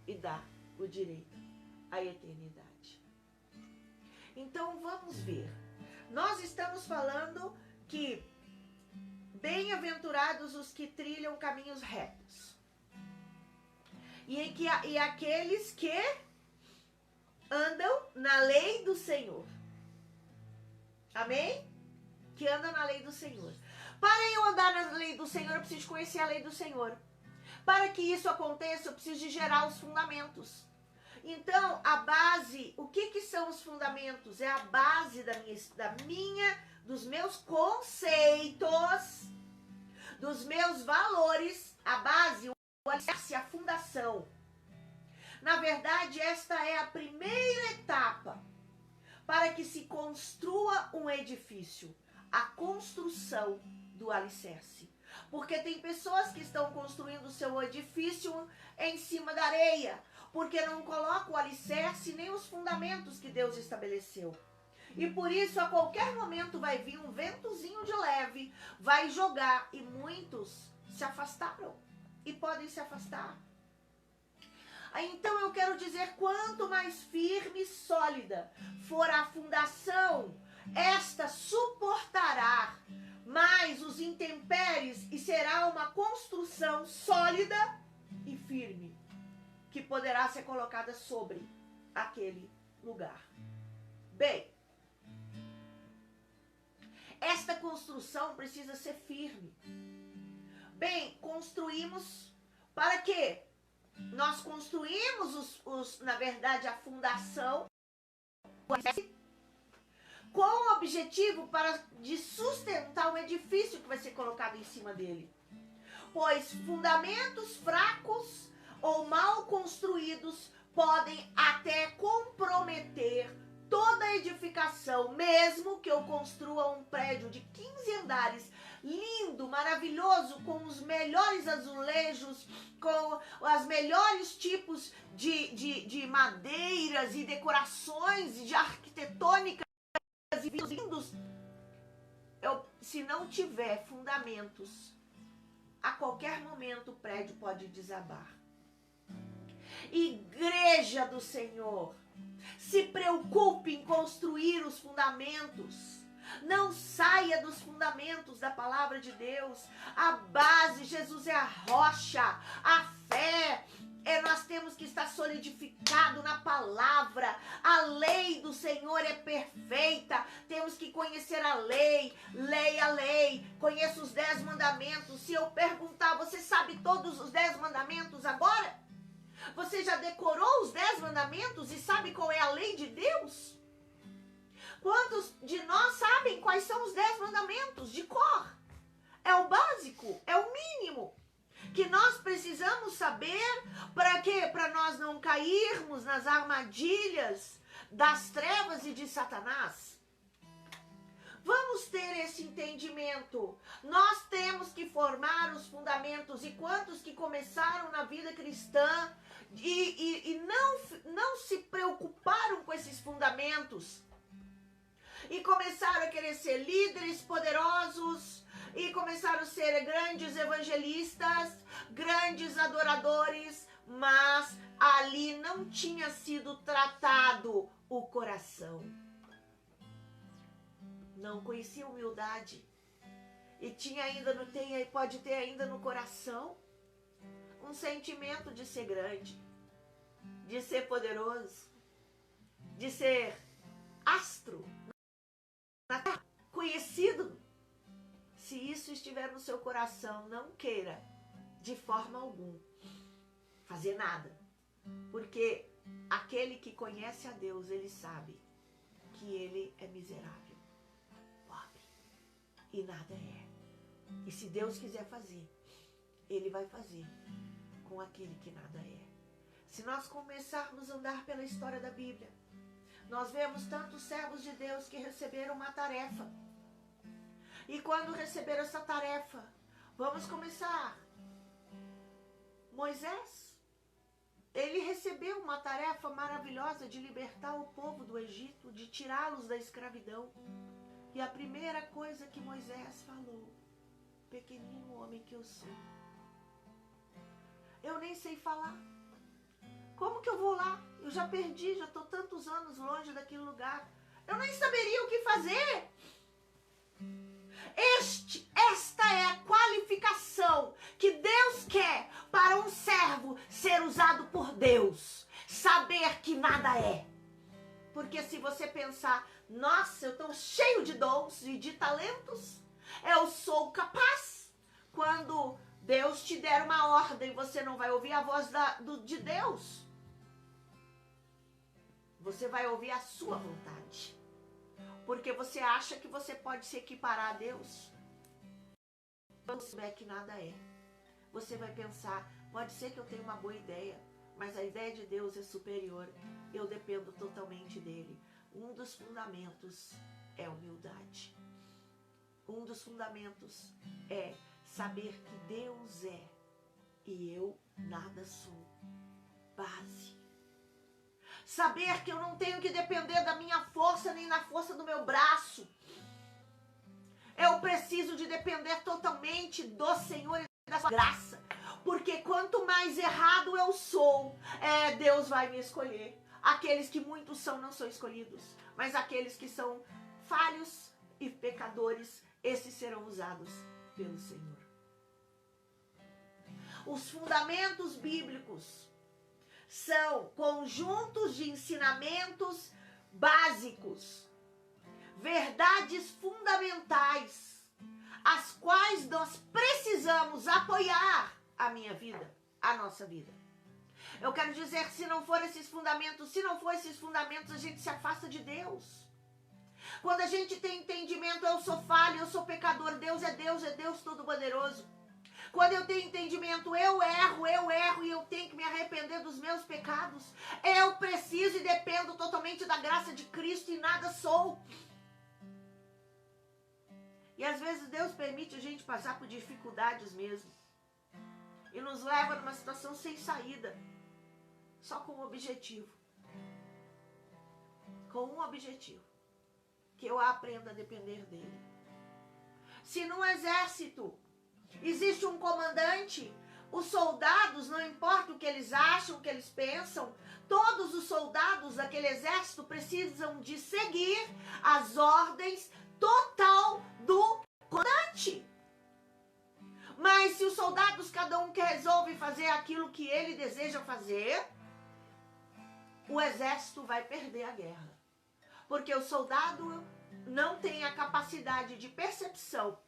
e dar o direito à eternidade. Então vamos ver. Nós estamos falando que bem-aventurados os que trilham caminhos retos. E aqueles que andam na lei do Senhor. Amém? Que andam na lei do Senhor. Para eu andar na lei do Senhor, eu preciso conhecer a lei do Senhor. Para que isso aconteça, eu preciso de gerar os fundamentos. Então, a base, o que são os fundamentos? É a base dos meus conceitos, dos meus valores, a base, o alicerce, a fundação. Na verdade, esta é a primeira etapa para que se construa um edifício, a construção do alicerce. Porque tem pessoas que estão construindo o seu edifício em cima da areia, porque não colocam o alicerce nem os fundamentos que Deus estabeleceu. E por isso, a qualquer momento vai vir um ventozinho de leve, vai jogar, e muitos se afastaram e podem se afastar. Então eu quero dizer, quanto mais firme e sólida for a fundação, esta suportará mais os intempéries e será uma construção sólida e firme, que poderá ser colocada sobre aquele lugar. Bem, esta construção precisa ser firme. Bem, construímos para quê? Nós construímos, na verdade, a fundação com o objetivo de sustentar o edifício que vai ser colocado em cima dele. Pois fundamentos fracos ou mal construídos podem até comprometer toda a edificação, mesmo que eu construa um prédio de 15 andares, lindo, maravilhoso, com os melhores azulejos, com os melhores tipos de madeiras e decorações de arquitetônicas e lindos. Se não tiver fundamentos, a qualquer momento o prédio pode desabar. Igreja do Senhor, se preocupe em construir os fundamentos. Não saia dos fundamentos da palavra de Deus. A base, Jesus é a rocha. A fé, nós temos que estar solidificado na palavra. A lei do Senhor é perfeita. Temos que conhecer a lei, leia a lei, conheça os 10 mandamentos. Se eu perguntar, você sabe todos os 10 mandamentos agora? Você já decorou os 10 mandamentos e sabe qual é a lei de Deus? Quantos de nós sabem quais são os 10 mandamentos de cor? É o básico, é o mínimo que nós precisamos saber. Para quê? Para nós não cairmos nas armadilhas das trevas e de Satanás. Vamos ter esse entendimento. Nós temos que formar os fundamentos. E quantos que começaram na vida cristã e não se preocuparam com esses fundamentos? E começaram a querer ser líderes poderosos, e começaram a ser grandes evangelistas, grandes adoradores, mas ali não tinha sido tratado o coração. Não conhecia humildade. E pode ter ainda no coração um sentimento de ser grande, de ser poderoso, de ser astro, conhecido. Se isso estiver no seu coração, não queira de forma alguma fazer nada, porque aquele que conhece a Deus, ele sabe que ele é miserável, pobre e nada é. E se Deus quiser fazer, ele vai fazer com aquele que nada é. Se nós começarmos a andar pela história da Bíblia, nós vemos tantos servos de Deus que receberam uma tarefa. E quando receberam essa tarefa, vamos começar. Moisés, ele recebeu uma tarefa maravilhosa de libertar o povo do Egito, de tirá-los da escravidão. E a primeira coisa que Moisés falou: pequenino homem que eu sou, eu nem sei falar. Como que eu vou lá? Eu já perdi, já estou tantos anos longe daquele lugar. Eu nem saberia o que fazer. Esta é a qualificação que Deus quer para um servo ser usado por Deus. Saber que nada é. Porque se você pensar, nossa, eu estou cheio de dons e de talentos, eu sou capaz. Quando Deus te der uma ordem, você não vai ouvir a voz de Deus. Você vai ouvir a sua vontade. Porque você acha que você pode se equiparar a Deus. Quando souber que nada é, você vai pensar, pode ser que eu tenha uma boa ideia, mas a ideia de Deus é superior. Eu dependo totalmente dele. Um dos fundamentos é humildade. Um dos fundamentos é saber que Deus é e eu nada sou. Base. Saber que eu não tenho que depender da minha força nem da força do meu braço. Eu preciso de depender totalmente do Senhor e da sua graça. Porque quanto mais errado eu sou, Deus vai me escolher. Aqueles que muitos são não são escolhidos, mas aqueles que são falhos e pecadores, esses serão usados pelo Senhor. Os fundamentos bíblicos são conjuntos de ensinamentos básicos, verdades fundamentais, as quais nós precisamos apoiar a minha vida, a nossa vida. Eu quero dizer, se não for esses fundamentos, a gente se afasta de Deus. Quando a gente tem entendimento, eu sou falho, eu sou pecador, Deus é Deus Todo-Poderoso. Quando eu tenho entendimento, eu erro e eu tenho que me arrepender dos meus pecados. Eu preciso e dependo totalmente da graça de Cristo e nada sou. E às vezes Deus permite a gente passar por dificuldades mesmo. E nos leva numa situação sem saída. Só com um objetivo. Com um objetivo. Que eu aprenda a depender dele. Se no exército existe um comandante, os soldados, não importa o que eles acham, o que eles pensam, todos os soldados daquele exército precisam de seguir as ordens total do comandante. Mas se os soldados, cada um que resolve fazer aquilo que ele deseja fazer, o exército vai perder a guerra. Porque o soldado não tem a capacidade de percepção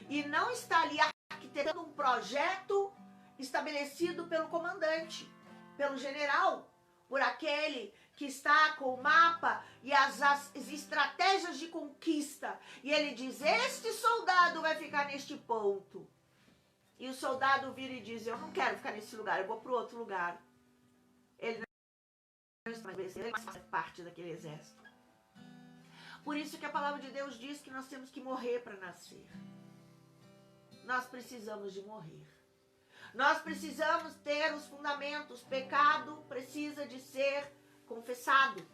e não está ali arquitetando um projeto estabelecido pelo comandante, pelo general, por aquele que está com o mapa e as estratégias de conquista. E ele diz, este soldado vai ficar neste ponto. E o soldado vira e diz, eu não quero ficar nesse lugar, eu vou para o outro lugar. Ele não faz parte daquele exército. Por isso que a palavra de Deus diz que nós temos que morrer para nascer. Nós precisamos de morrer. Nós precisamos ter os fundamentos. Pecado precisa de ser confessado.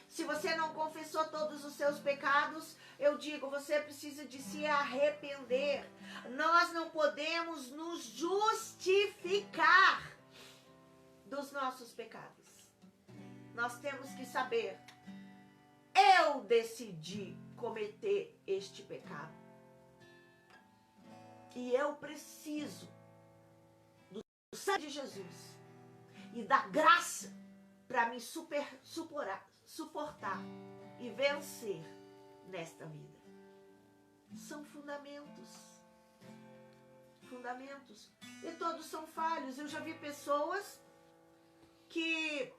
Se você não confessou todos os seus pecados, eu digo, você precisa de se arrepender. Nós não podemos nos justificar dos nossos pecados. Nós temos que saber, eu decidi cometer este pecado. E eu preciso do sangue de Jesus e da graça para me suportar e vencer nesta vida. São fundamentos. Fundamentos. E todos são falhos. Eu já vi pessoas que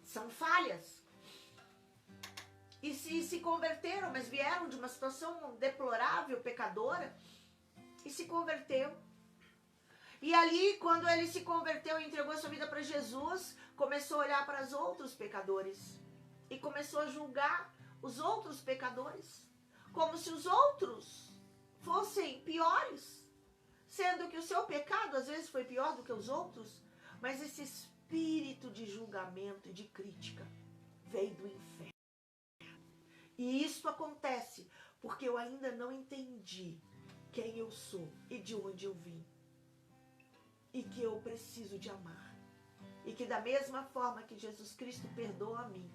são falhas. E se converteram, mas vieram de uma situação deplorável, pecadora, e se converteu. E ali, quando ele se converteu e entregou a sua vida para Jesus, começou a olhar para os outros pecadores. E começou a julgar os outros pecadores, como se os outros fossem piores. Sendo que o seu pecado, às vezes, foi pior do que os outros. Mas esse espírito de julgamento e de crítica veio do inferno. E isso acontece porque eu ainda não entendi quem eu sou e de onde eu vim. E que eu preciso de amar. E que da mesma forma que Jesus Cristo perdoa a mim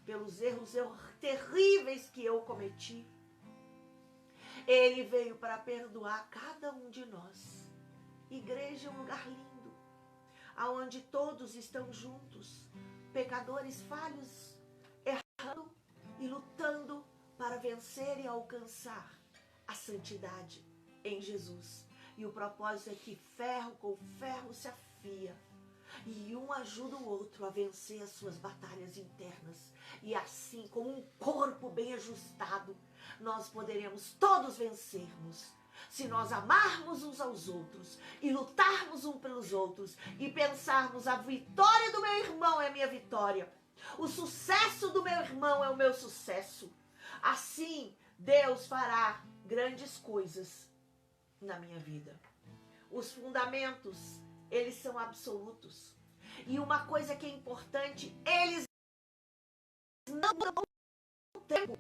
pelos erros terríveis que eu cometi, Ele veio para perdoar cada um de nós. Igreja é um lugar lindo, aonde todos estão juntos, pecadores falhos, errando e lutando para vencer e alcançar a santidade em Jesus. E o propósito é que ferro com ferro se afia. E um ajuda o outro a vencer as suas batalhas internas. E assim, como um corpo bem ajustado, nós poderemos todos vencermos. Se nós amarmos uns aos outros e lutarmos uns pelos outros e pensarmos a vitória do meu irmão é a minha vitória, o sucesso do meu irmão é o meu sucesso. Assim, Deus fará grandes coisas na minha vida. Os fundamentos, eles são absolutos. E uma coisa que é importante, eles não dão tempo.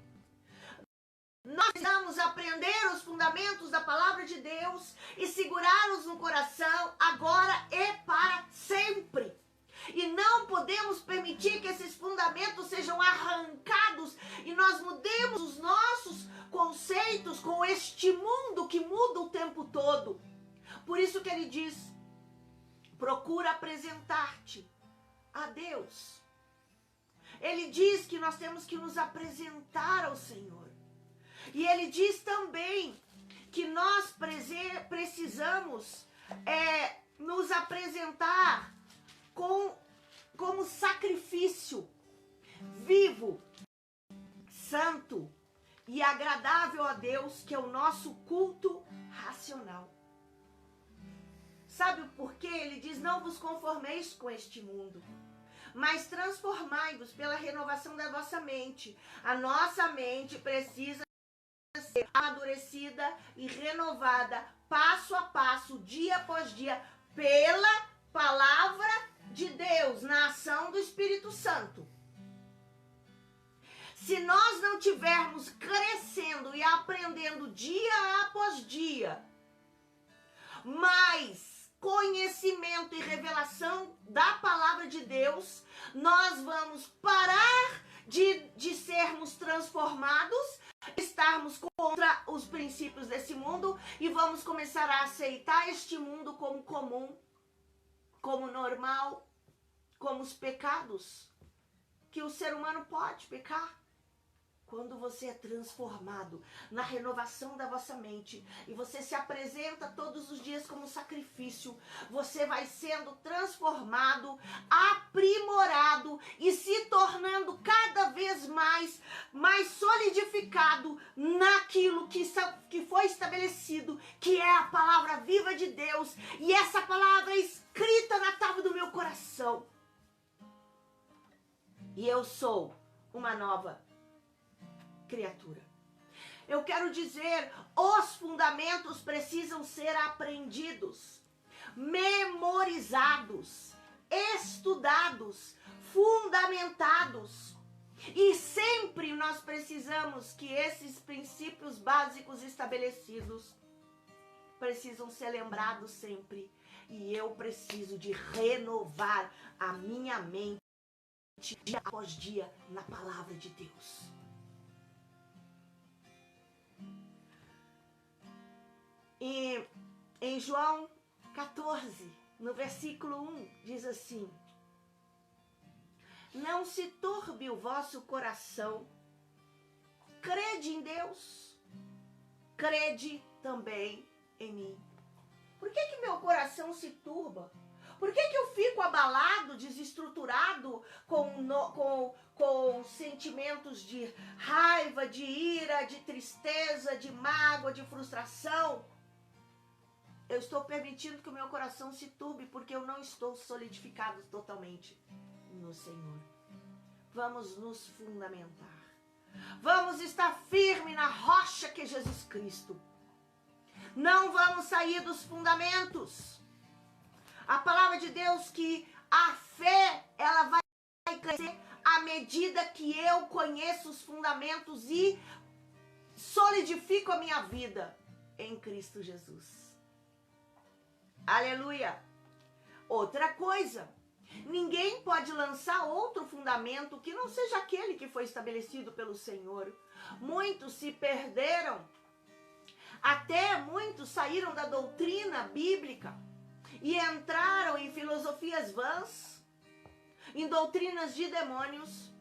Nós precisamos aprender os fundamentos da palavra de Deus e segurá-los no coração agora e para sempre. E não podemos permitir que esses fundamentos sejam arrancados e nós mudemos os nossos conceitos com este mundo que muda o tempo todo. Por isso que ele diz, procura apresentar-te a Deus. Ele diz que nós temos que nos apresentar ao Senhor. E ele diz também que nós precisamos nos apresentar como sacrifício vivo, santo e agradável a Deus, que é o nosso culto racional. Sabe por quê? Ele diz, não vos conformeis com este mundo, mas transformai-vos pela renovação da vossa mente. A nossa mente precisa ser amadurecida e renovada, passo a passo, dia após dia, pela palavra de Deus, na ação do Espírito Santo. Se nós não tivermos crescendo e aprendendo dia após dia, mais conhecimento e revelação da palavra de Deus, nós vamos parar de sermos transformados, estarmos contra os princípios desse mundo e vamos começar a aceitar este mundo como comum, como normal, como os pecados que o ser humano pode pecar. Quando você é transformado na renovação da vossa mente e você se apresenta todos os dias como sacrifício, você vai sendo transformado, aprimorado e se tornando cada vez mais solidificado naquilo que foi estabelecido, que é a palavra viva de Deus, e essa palavra é escrita na tábua do meu coração. E eu sou uma nova criatura. Eu quero dizer, os fundamentos precisam ser aprendidos, memorizados, estudados, fundamentados. E sempre nós precisamos que esses princípios básicos estabelecidos precisam ser lembrados sempre. E eu preciso de renovar a minha mente dia após dia na palavra de Deus. E em João 14, no versículo 1, diz assim: não se turbe o vosso coração, crede em Deus, crede também em mim. Por que meu coração se turba? Por que eu fico abalado, desestruturado com sentimentos de raiva, de ira, de tristeza, de mágoa, de frustração? Eu estou permitindo que o meu coração se turbe porque eu não estou solidificado totalmente no Senhor. Vamos nos fundamentar. Vamos estar firme na rocha que é Jesus Cristo. Não vamos sair dos fundamentos. A palavra de Deus que a fé, ela vai crescer à medida que eu conheço os fundamentos e solidifico a minha vida em Cristo Jesus. Aleluia! Outra coisa, ninguém pode lançar outro fundamento que não seja aquele que foi estabelecido pelo Senhor. Muitos se perderam, até muitos saíram da doutrina bíblica e entraram em filosofias vãs, em doutrinas de demônios,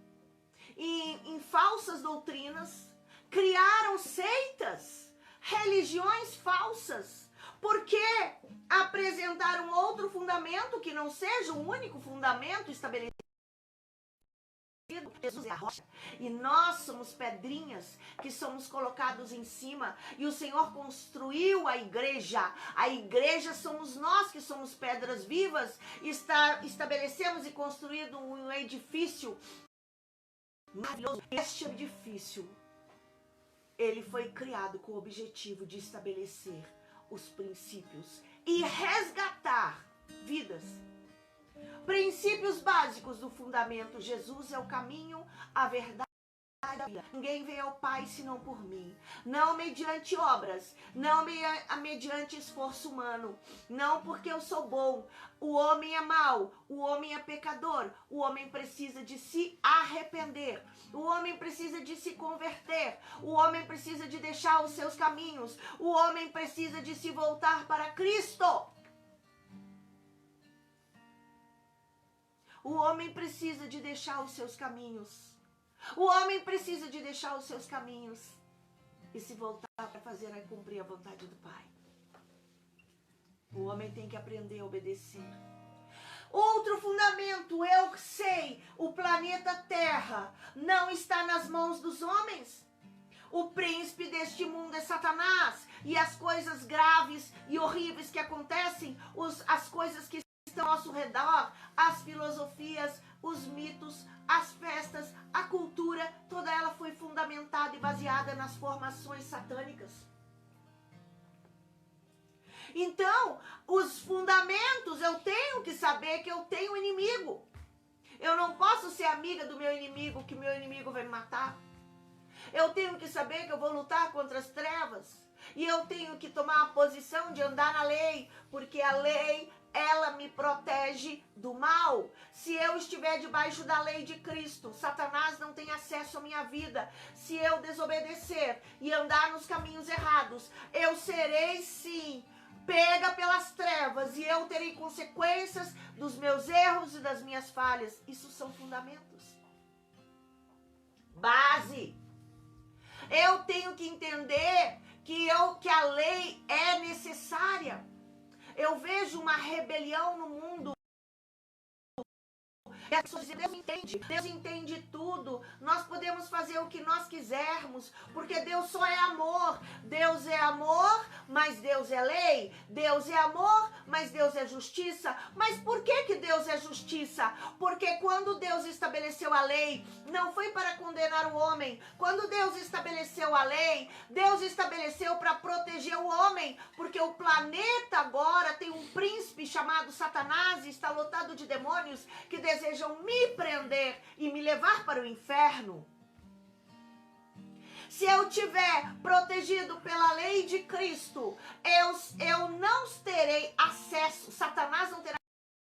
em falsas doutrinas, criaram seitas, religiões falsas, porque apresentaram outro fundamento que não seja o único fundamento estabelecido. Jesus é a rocha e nós somos pedrinhas que somos colocados em cima, e o Senhor construiu a igreja somos nós que somos pedras vivas, estabelecemos e construído um edifício maravilhoso. Este edifício, ele foi criado com o objetivo de estabelecer os princípios e resgatar vidas. Princípios básicos do fundamento. Jesus é o caminho, a verdade e a vida. Ninguém vem ao Pai senão por mim. Não mediante obras, não mediante esforço humano, não porque eu sou bom. O homem é mau, o homem é pecador, o homem precisa de se arrepender, o homem precisa de se converter, o homem precisa de deixar os seus caminhos, o homem precisa de se voltar para Cristo. O homem precisa de deixar os seus caminhos. O homem precisa de deixar os seus caminhos e se voltar para fazer e cumprir a vontade do Pai. O homem tem que aprender a obedecer. Outro fundamento, eu sei, o planeta Terra não está nas mãos dos homens. O príncipe deste mundo é Satanás, e as coisas graves e horríveis que acontecem, as coisas que estão ao nosso redor, as filosofias, os mitos, as festas, a cultura, toda ela foi fundamentada e baseada nas formações satânicas. Então, os fundamentos, eu tenho que saber que eu tenho um inimigo. Eu não posso ser amiga do meu inimigo, que meu inimigo vai me matar. Eu tenho que saber que eu vou lutar contra as trevas. E eu tenho que tomar a posição de andar na lei, porque a lei, ela me protege do mal. Se eu estiver debaixo da lei de Cristo, Satanás não tem acesso à minha vida. Se eu desobedecer e andar nos caminhos errados, eu serei sim pega pelas trevas e eu terei consequências dos meus erros e das minhas falhas. Isso são fundamentos. Base. Eu tenho que entender que a lei é necessária. Eu vejo uma rebelião no mundo. E as pessoas dizem, Deus entende tudo, nós podemos fazer o que nós quisermos, porque Deus só é amor. Deus é amor, mas Deus é lei. Deus é amor, mas Deus é justiça. Mas por que Deus é justiça? Porque quando Deus estabeleceu a lei, não foi para condenar o homem. Quando Deus estabeleceu a lei, Deus estabeleceu para proteger o homem, porque o planeta agora tem um príncipe chamado Satanás e está lotado de demônios que desejam me prender e me levar para o inferno. Se eu tiver protegido pela lei de Cristo, eu não terei acesso, Satanás não terá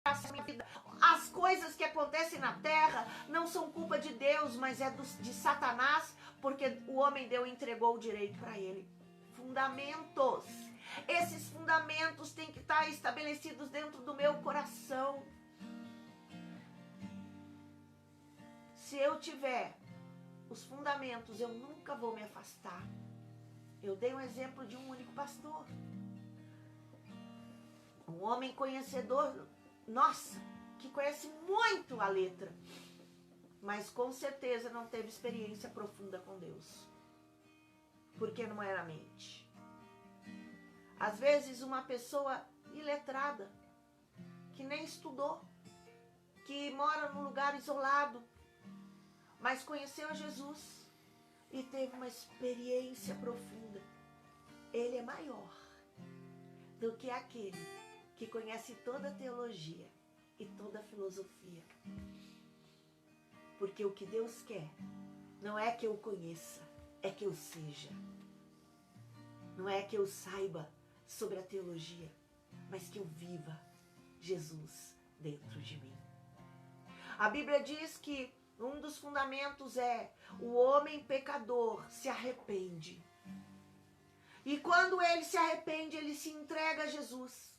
acesso à minha vida. As coisas que acontecem na terra não são culpa de Deus, mas é de Satanás, porque o homem entregou o direito para ele. Fundamentos. Esses fundamentos têm que estar estabelecidos dentro do meu coração. Se eu tiver os fundamentos, eu nunca vou me afastar. Eu dei um exemplo de um único pastor. Um homem conhecedor, nossa, que conhece muito a letra, mas com certeza não teve experiência profunda com Deus. Porque não era a mente. Às vezes uma pessoa iletrada, que nem estudou, que mora num lugar isolado, mas conheceu Jesus e teve uma experiência profunda. Ele é maior do que aquele que conhece toda a teologia e toda a filosofia. Porque o que Deus quer não é que eu conheça, é que eu seja. Não é que eu saiba sobre a teologia, mas que eu viva Jesus dentro de mim. A Bíblia diz que um dos fundamentos é o homem pecador se arrepende. E quando ele se arrepende, ele se entrega a Jesus.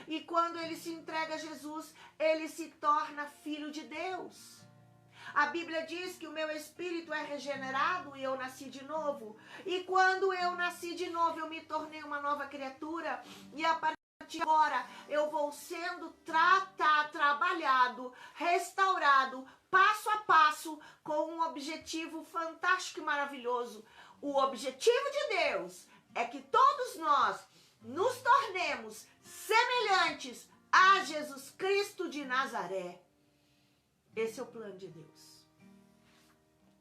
E quando ele se entrega a Jesus, ele se torna filho de Deus. A Bíblia diz que o meu espírito é regenerado e eu nasci de novo. E quando eu nasci de novo, eu me tornei uma nova criatura. E a partir de agora, eu vou sendo trabalhado, restaurado, passo a passo, com um objetivo fantástico e maravilhoso. O objetivo de Deus é que todos nós nos tornemos semelhantes a Jesus Cristo de Nazaré. Esse é o plano de Deus.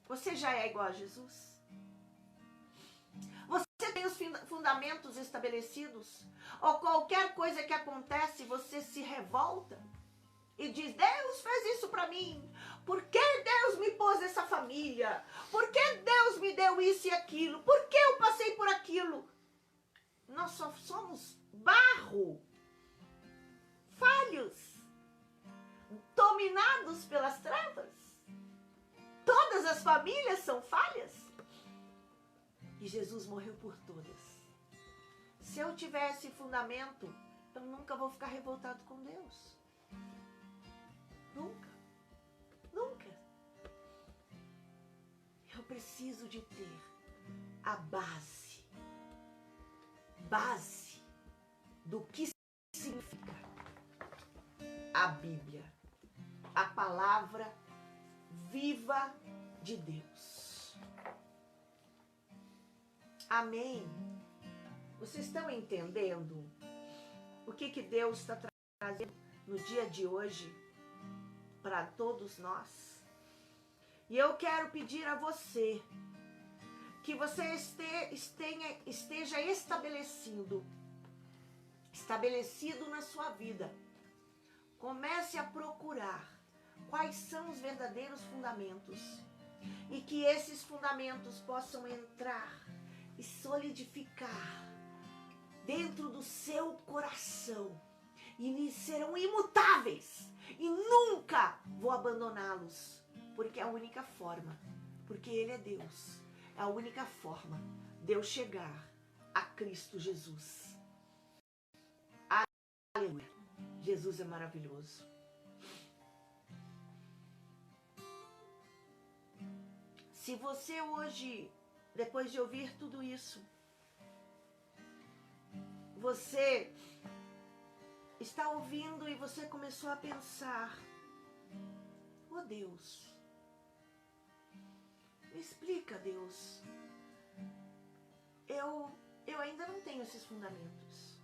Você já é igual a Jesus? Você tem os fundamentos estabelecidos? Ou qualquer coisa que acontece, você se revolta e diz, Deus fez isso para mim. Por que Deus me pôs nessa família? Por que Deus me deu isso e aquilo? Por que eu passei por aquilo? Nós só somos barro, falhos, dominados pelas trevas. Todas as famílias são falhas. E Jesus morreu por todas. Se eu tivesse fundamento, eu nunca vou ficar revoltado com Deus. Nunca. Nunca. Eu preciso de ter a base do que significa a Bíblia, a palavra viva de Deus. Amém? Vocês estão entendendo o que Deus está trazendo no dia de hoje para todos nós? E eu quero pedir a você que você esteja estabelecido na sua vida. Comece a procurar quais são os verdadeiros fundamentos e que esses fundamentos possam entrar e solidificar dentro do seu coração e serão imutáveis e nunca vou abandoná-los, porque é a única forma, porque Ele é Deus, é a única forma de eu chegar a Cristo Jesus. Aleluia. Jesus é maravilhoso. Se você hoje, depois de ouvir tudo isso, você está ouvindo e você começou a pensar, oh Deus, me explica, Deus, eu ainda não tenho esses fundamentos.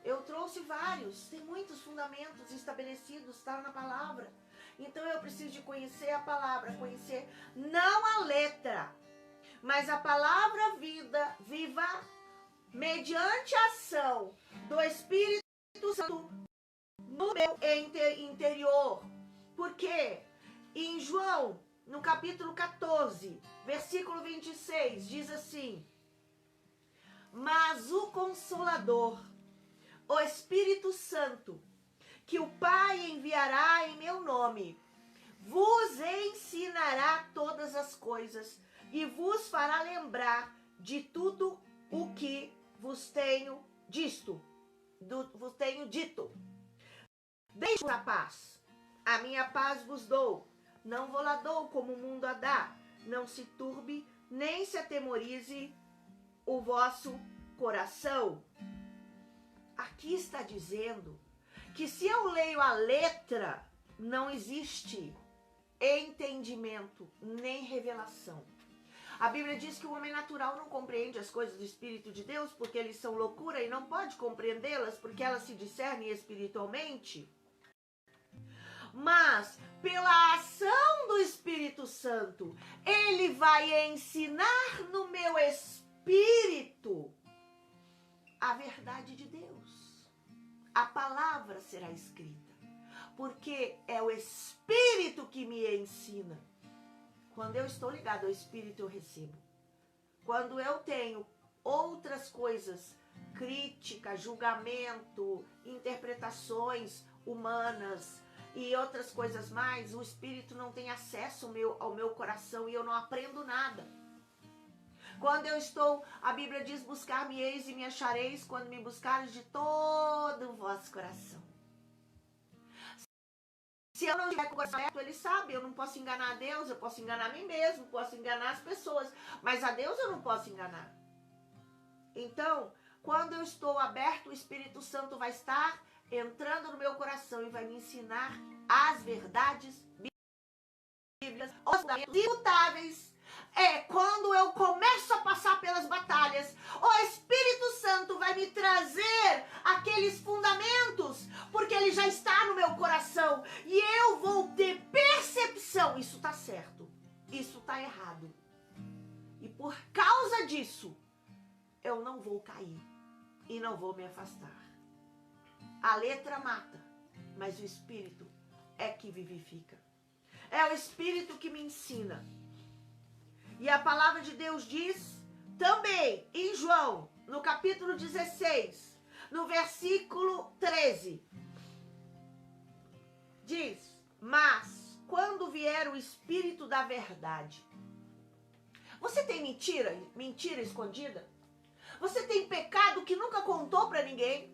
Eu trouxe vários, tem muitos fundamentos estabelecidos, está na palavra. Então eu preciso de conhecer a palavra, conhecer não a letra, mas a palavra viva, mediante a ação do Espírito Santo no meu interior. Porque em João, no capítulo 14, versículo 26, diz assim: mas o Consolador, o Espírito Santo, que o Pai enviará em meu nome, vos ensinará todas as coisas e vos fará lembrar de tudo o que vos tenho dito. Deixe-vos a paz, a minha paz vos dou, não vou lá dou como o mundo a dá, não se turbe, nem se atemorize o vosso coração. Aqui está dizendo que se eu leio a letra, não existe entendimento nem revelação. A Bíblia diz que o homem natural não compreende as coisas do Espírito de Deus porque eles são loucura e não pode compreendê-las porque elas se discernem espiritualmente. Mas, pela ação do Espírito Santo, ele vai ensinar no meu espírito a verdade de Deus. A palavra será escrita, porque é o Espírito que me ensina. Quando eu estou ligado ao Espírito, eu recebo. Quando eu tenho outras coisas, crítica, julgamento, interpretações humanas e outras coisas mais, o Espírito não tem acesso ao meu coração e eu não aprendo nada. Quando eu estou, a Bíblia diz, buscar-me-eis e me achareis quando me buscares de todo o vosso coração. Se eu não estiver com o coração aberto, ele sabe, eu não posso enganar a Deus, eu posso enganar a mim mesmo, posso enganar as pessoas, mas a Deus eu não posso enganar. Então, quando eu estou aberto, o Espírito Santo vai estar entrando no meu coração e vai me ensinar as verdades bíblicas, os fundamentos imutáveis. É quando eu começo a passar pelas batalhas, o Espírito Santo vai me trazer aqueles fundamentos, porque ele já está no meu coração e eu vou ter percepção, isso está certo, isso está errado. E por causa disso, eu não vou cair e não vou me afastar. A letra mata, mas o Espírito é que vivifica. É o Espírito que me ensina. E a palavra de Deus diz também em João, no capítulo 16, no versículo 13, diz: mas quando vier o Espírito da verdade. Você tem mentira escondida? Você tem pecado que nunca contou para ninguém?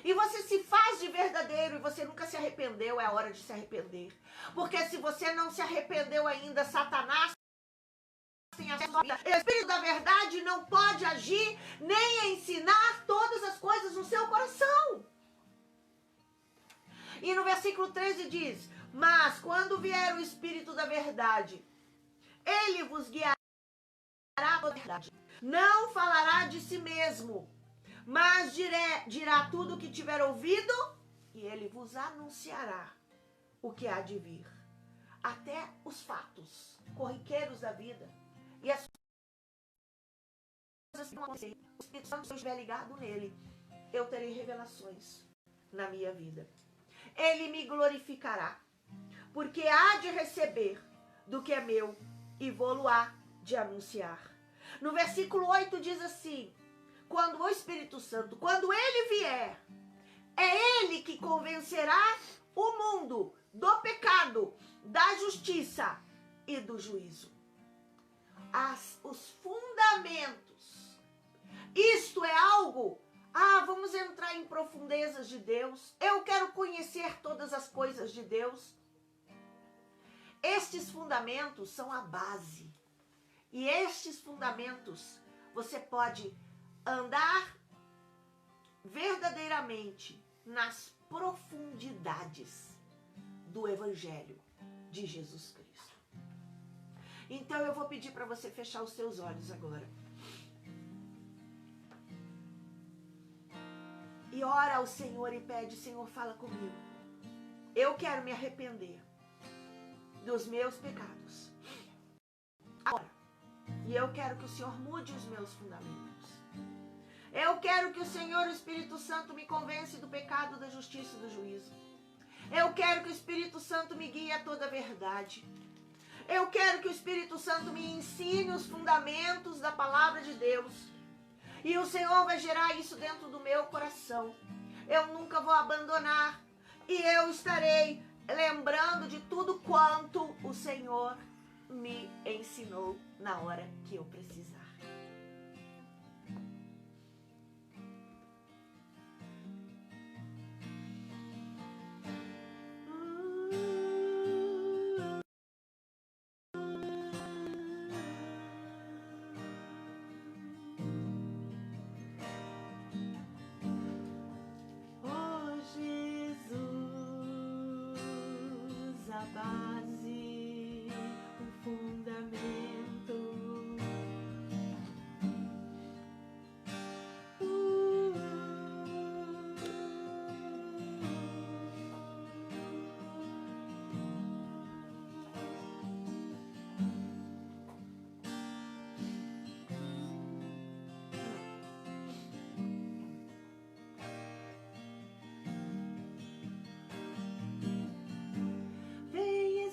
E você se faz de verdadeiro e você nunca se arrependeu? É a hora de se arrepender. Porque se você não se arrependeu ainda, Satanás tem acesso à vida. O Espírito da verdade não pode agir nem ensinar todas as coisas no seu coração. E no versículo 13 diz: mas quando vier o Espírito da verdade, ele vos guiará a verdade. Não falará de si mesmo, mas dirá tudo o que tiver ouvido, e ele vos anunciará o que há de vir. Até os fatos corriqueiros da vida. E as coisas que não acontecem. O Espírito Santo, se eu estiver ligado nele, eu terei revelações na minha vida. Ele me glorificará, porque há de receber do que é meu e vou-lo-á de anunciar. No versículo 8 diz assim: quando o Espírito Santo, quando ele vier, é ele que convencerá o mundo do pecado, da justiça e do juízo. Os fundamentos. Isto é algo Ah, vamos entrar em profundezas de Deus. Eu quero conhecer todas as coisas de Deus. Estes fundamentos são a base. E estes fundamentos você pode andar verdadeiramente nas profundidades do Evangelho de Jesus Cristo. Então eu vou pedir para você fechar os seus olhos agora. E ora ao Senhor e pede: Senhor, fala comigo. Eu quero me arrepender dos meus pecados agora. E eu quero que o Senhor mude os meus fundamentos. Eu quero que o Senhor, o Espírito Santo, me convence do pecado, da justiça e do juízo. Eu quero que o Espírito Santo me guie a toda a verdade. Eu quero que o Espírito Santo me ensine os fundamentos da palavra de Deus. E o Senhor vai gerar isso dentro do meu coração. Eu nunca vou abandonar. E eu estarei lembrando de tudo quanto o Senhor me ensinou na hora que eu precisar. Oh, Jesus, a base, o fundamento. Vem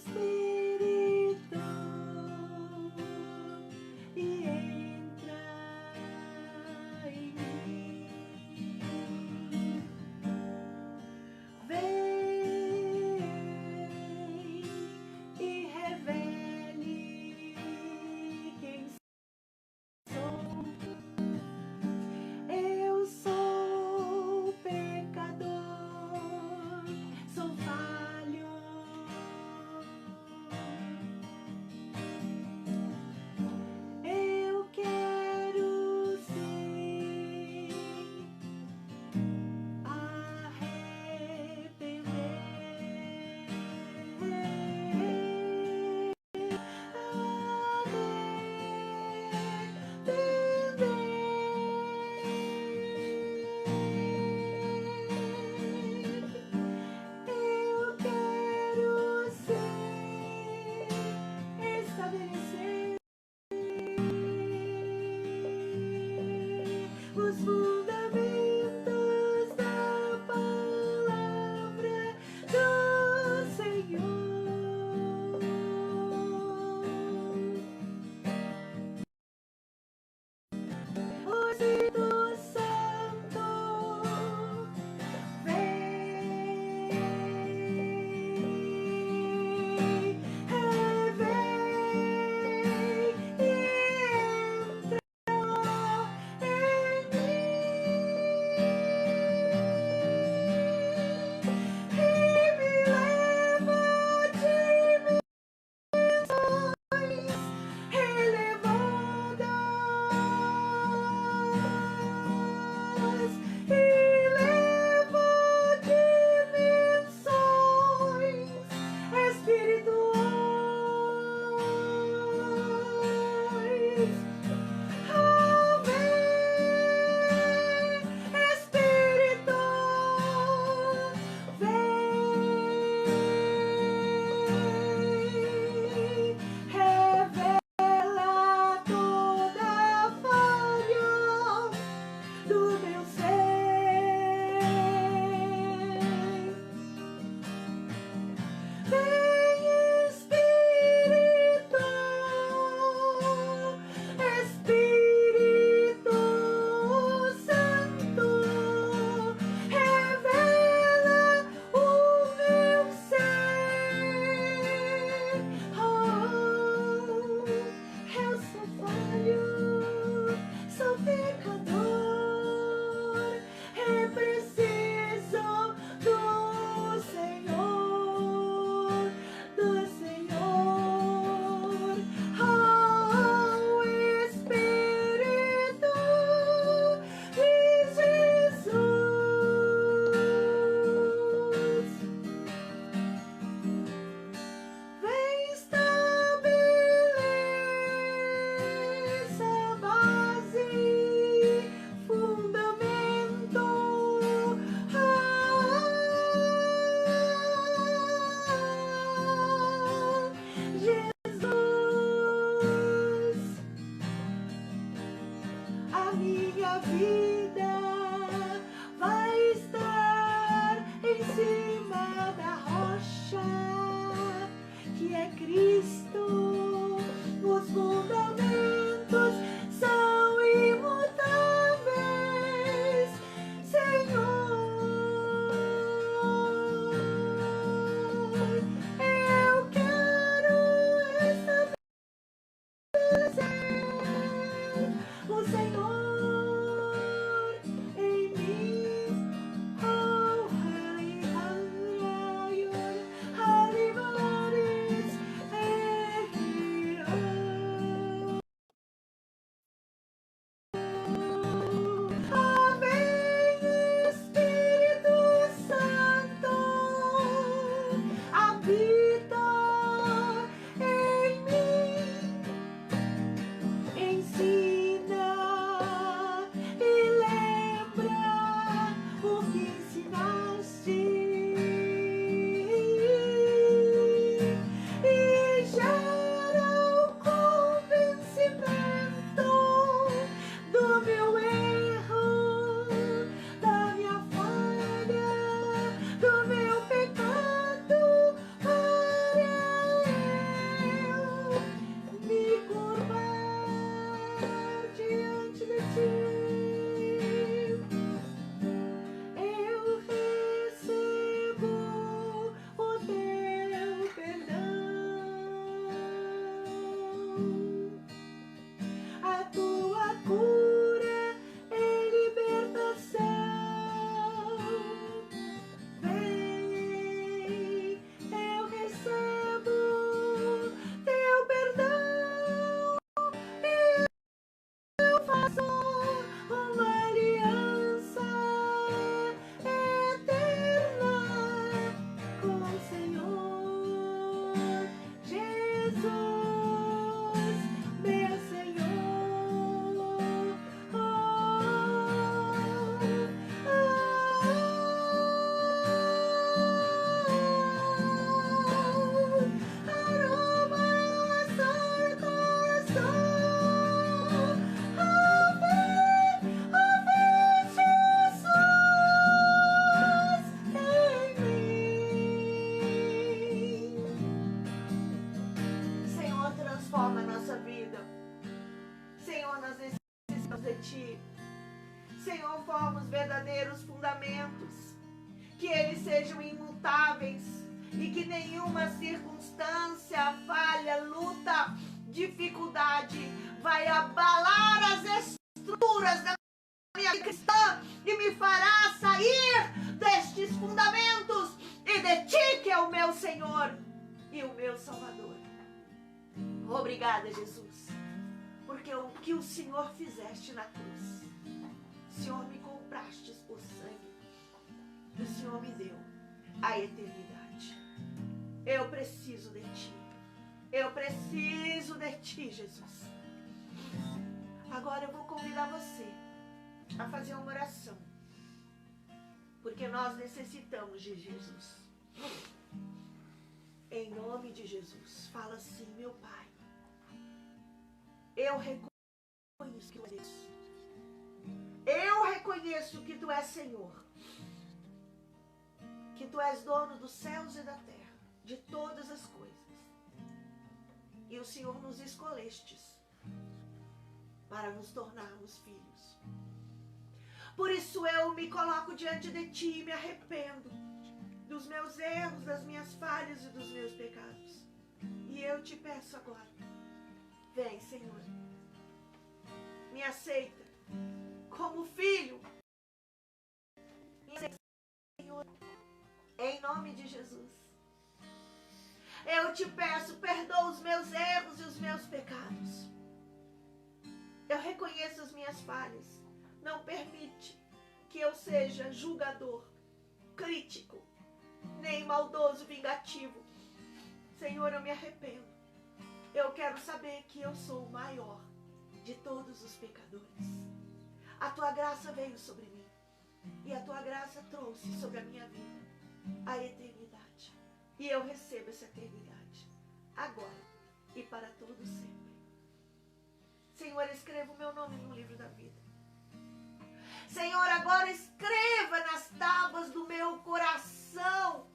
Ti. Senhor, forma os verdadeiros fundamentos, que eles sejam imutáveis e que nenhuma circunstância, falha, luta, dificuldade vai abalar as estruturas da minha vida cristã e me fará sair destes fundamentos e de Ti, que é o meu Senhor e o meu Salvador. Obrigada, Jesus, porque o que o Senhor fizeste na cruz, o Senhor me compraste por sangue, o Senhor me deu a eternidade. Eu preciso de Ti. Eu preciso de Ti, Jesus. Agora eu vou convidar você a fazer uma oração, porque nós necessitamos de Jesus. Em nome de Jesus, fala assim: meu Pai, eu reconheço que Tu és Deus. Eu reconheço que Tu és Senhor, que Tu és dono dos céus e da terra, de todas as coisas. E o Senhor nos escolhestes para nos tornarmos filhos. Por isso eu me coloco diante de Ti e me arrependo dos meus erros, das minhas falhas e dos meus pecados. E eu Te peço agora, vem, Senhor, me aceita como filho. Me aceita, Senhor, em nome de Jesus. Eu Te peço, perdoa os meus erros e os meus pecados. Eu reconheço as minhas falhas. Não permite que eu seja julgador, crítico, nem maldoso, vingativo. Senhor, eu me arrependo. Eu quero saber que eu sou o maior de todos os pecadores. A Tua graça veio sobre mim. E a Tua graça trouxe sobre a minha vida a eternidade. E eu recebo essa eternidade, agora e para todo sempre. Senhor, escreva o meu nome no livro da vida. Senhor, agora escreva nas tábuas do meu coração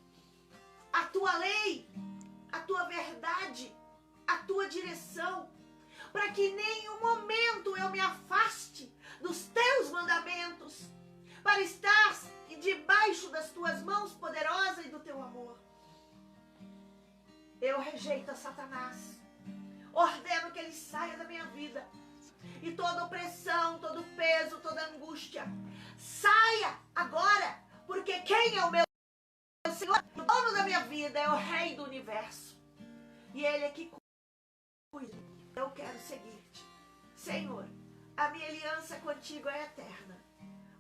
a Tua lei, a Tua verdade, a Tua direção, para que em nenhum momento eu me afaste dos Teus mandamentos, para estar debaixo das Tuas mãos poderosas e do Teu amor. Eu rejeito a Satanás, ordeno que ele saia da minha vida, e toda opressão, todo peso, toda angústia, saia agora, porque quem é o meu Senhor, o dono da minha vida, é o Rei do Universo, e Ele é que cuida. Eu quero seguir-te, Senhor. A minha aliança contigo é eterna,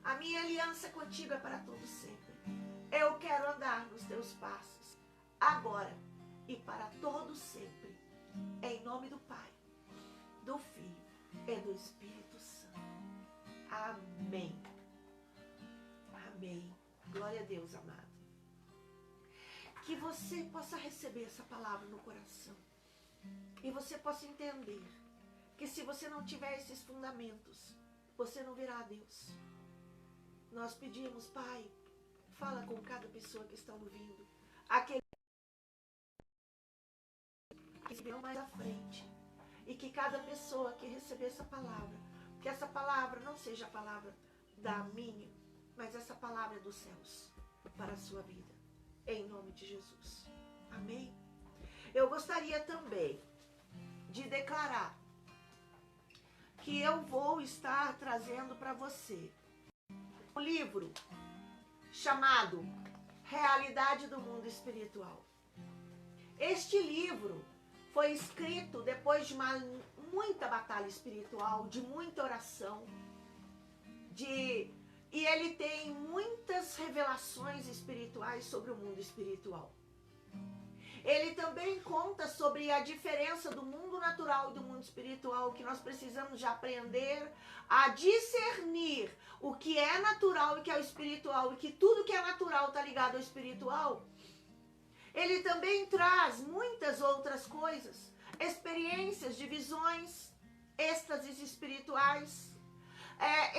a minha aliança contigo é para todo sempre. Eu quero andar nos Teus passos, agora e para todo sempre, em nome do Pai, do Filho e do Espírito Santo. Amém. Amém. Glória a Deus, amado. Que você possa receber essa palavra no coração e você possa entender que se você não tiver esses fundamentos, você não virá a Deus. Nós pedimos, Pai, fala com cada pessoa que está ouvindo, aquele que virão mais à frente, e que cada pessoa que receber essa palavra, que essa palavra não seja a palavra da minha, mas essa palavra é dos céus para a sua vida, em nome de Jesus. Amém? Eu gostaria também de declarar que eu vou estar trazendo para você um livro chamado Realidade do Mundo Espiritual. Este livro foi escrito depois de muita batalha espiritual, de muita oração, e ele tem muitas revelações espirituais sobre o mundo espiritual. Ele também conta sobre a diferença do mundo natural e do mundo espiritual, que nós precisamos de aprender a discernir o que é natural e o que é o espiritual, e que tudo que é natural está ligado ao espiritual. Ele também traz muitas outras coisas, experiências de visões, êxtases espirituais,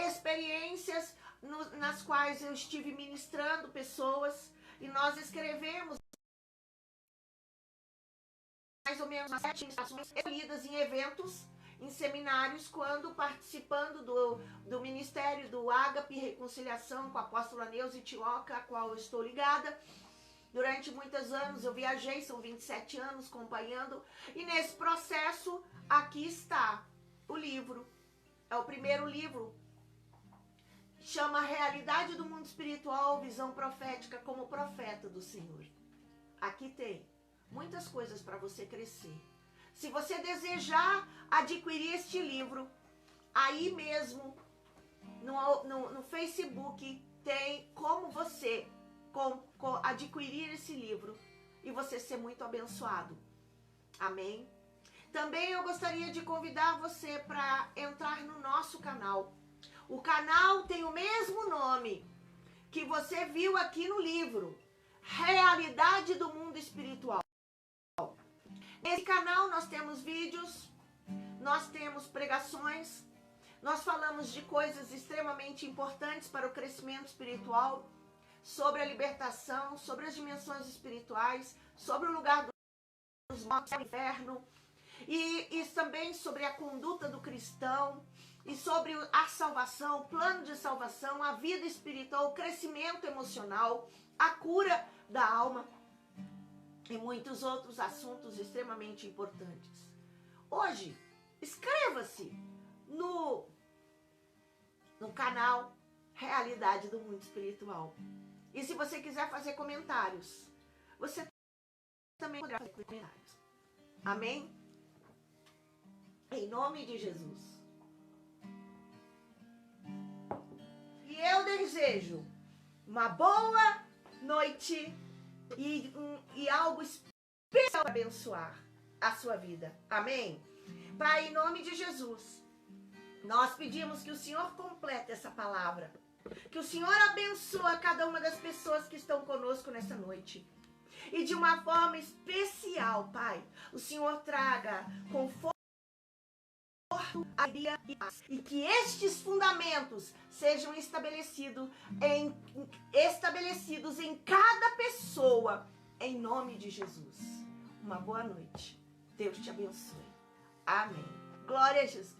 experiências nas quais eu estive ministrando pessoas, e nós escrevemos mais ou menos 7 ministrações escolhidas em eventos, em seminários quando participando do ministério do Ágape Reconciliação com a apóstola Neuza Tioca, a qual eu estou ligada. Durante muitos anos eu viajei, são 27 anos acompanhando, e nesse processo aqui está o livro. É o primeiro livro, chama Realidade do Mundo Espiritual, Visão Profética como Profeta do Senhor. Aqui tem muitas coisas para você crescer. Se você desejar adquirir este livro, aí mesmo no Facebook tem como você adquirir esse livro e você ser muito abençoado. Amém? Também eu gostaria de convidar você para entrar no nosso canal. O canal tem o mesmo nome que você viu aqui no livro, Realidade do Mundo Espiritual. Nesse canal nós temos vídeos, nós temos pregações, nós falamos de coisas extremamente importantes para o crescimento espiritual, sobre a libertação, sobre as dimensões espirituais, sobre o lugar dos mortos no inferno, e também sobre a conduta do cristão, e sobre a salvação, o plano de salvação, a vida espiritual, o crescimento emocional, a cura da alma e muitos outros assuntos extremamente importantes. Hoje, inscreva-se no canal Realidade do Mundo Espiritual. E se você quiser fazer comentários, você também poderá fazer comentários. Amém? Em nome de Jesus. E eu desejo uma boa noite e algo especial para abençoar a sua vida. Amém? Pai, em nome de Jesus, nós pedimos que o Senhor complete essa palavra. Que o Senhor abençoe cada uma das pessoas que estão conosco nessa noite. E de uma forma especial, Pai, o Senhor traga conforto, alegria e paz. E que estes fundamentos sejam estabelecidos em cada pessoa, em nome de Jesus. Uma boa noite. Deus te abençoe. Amém. Glória a Jesus.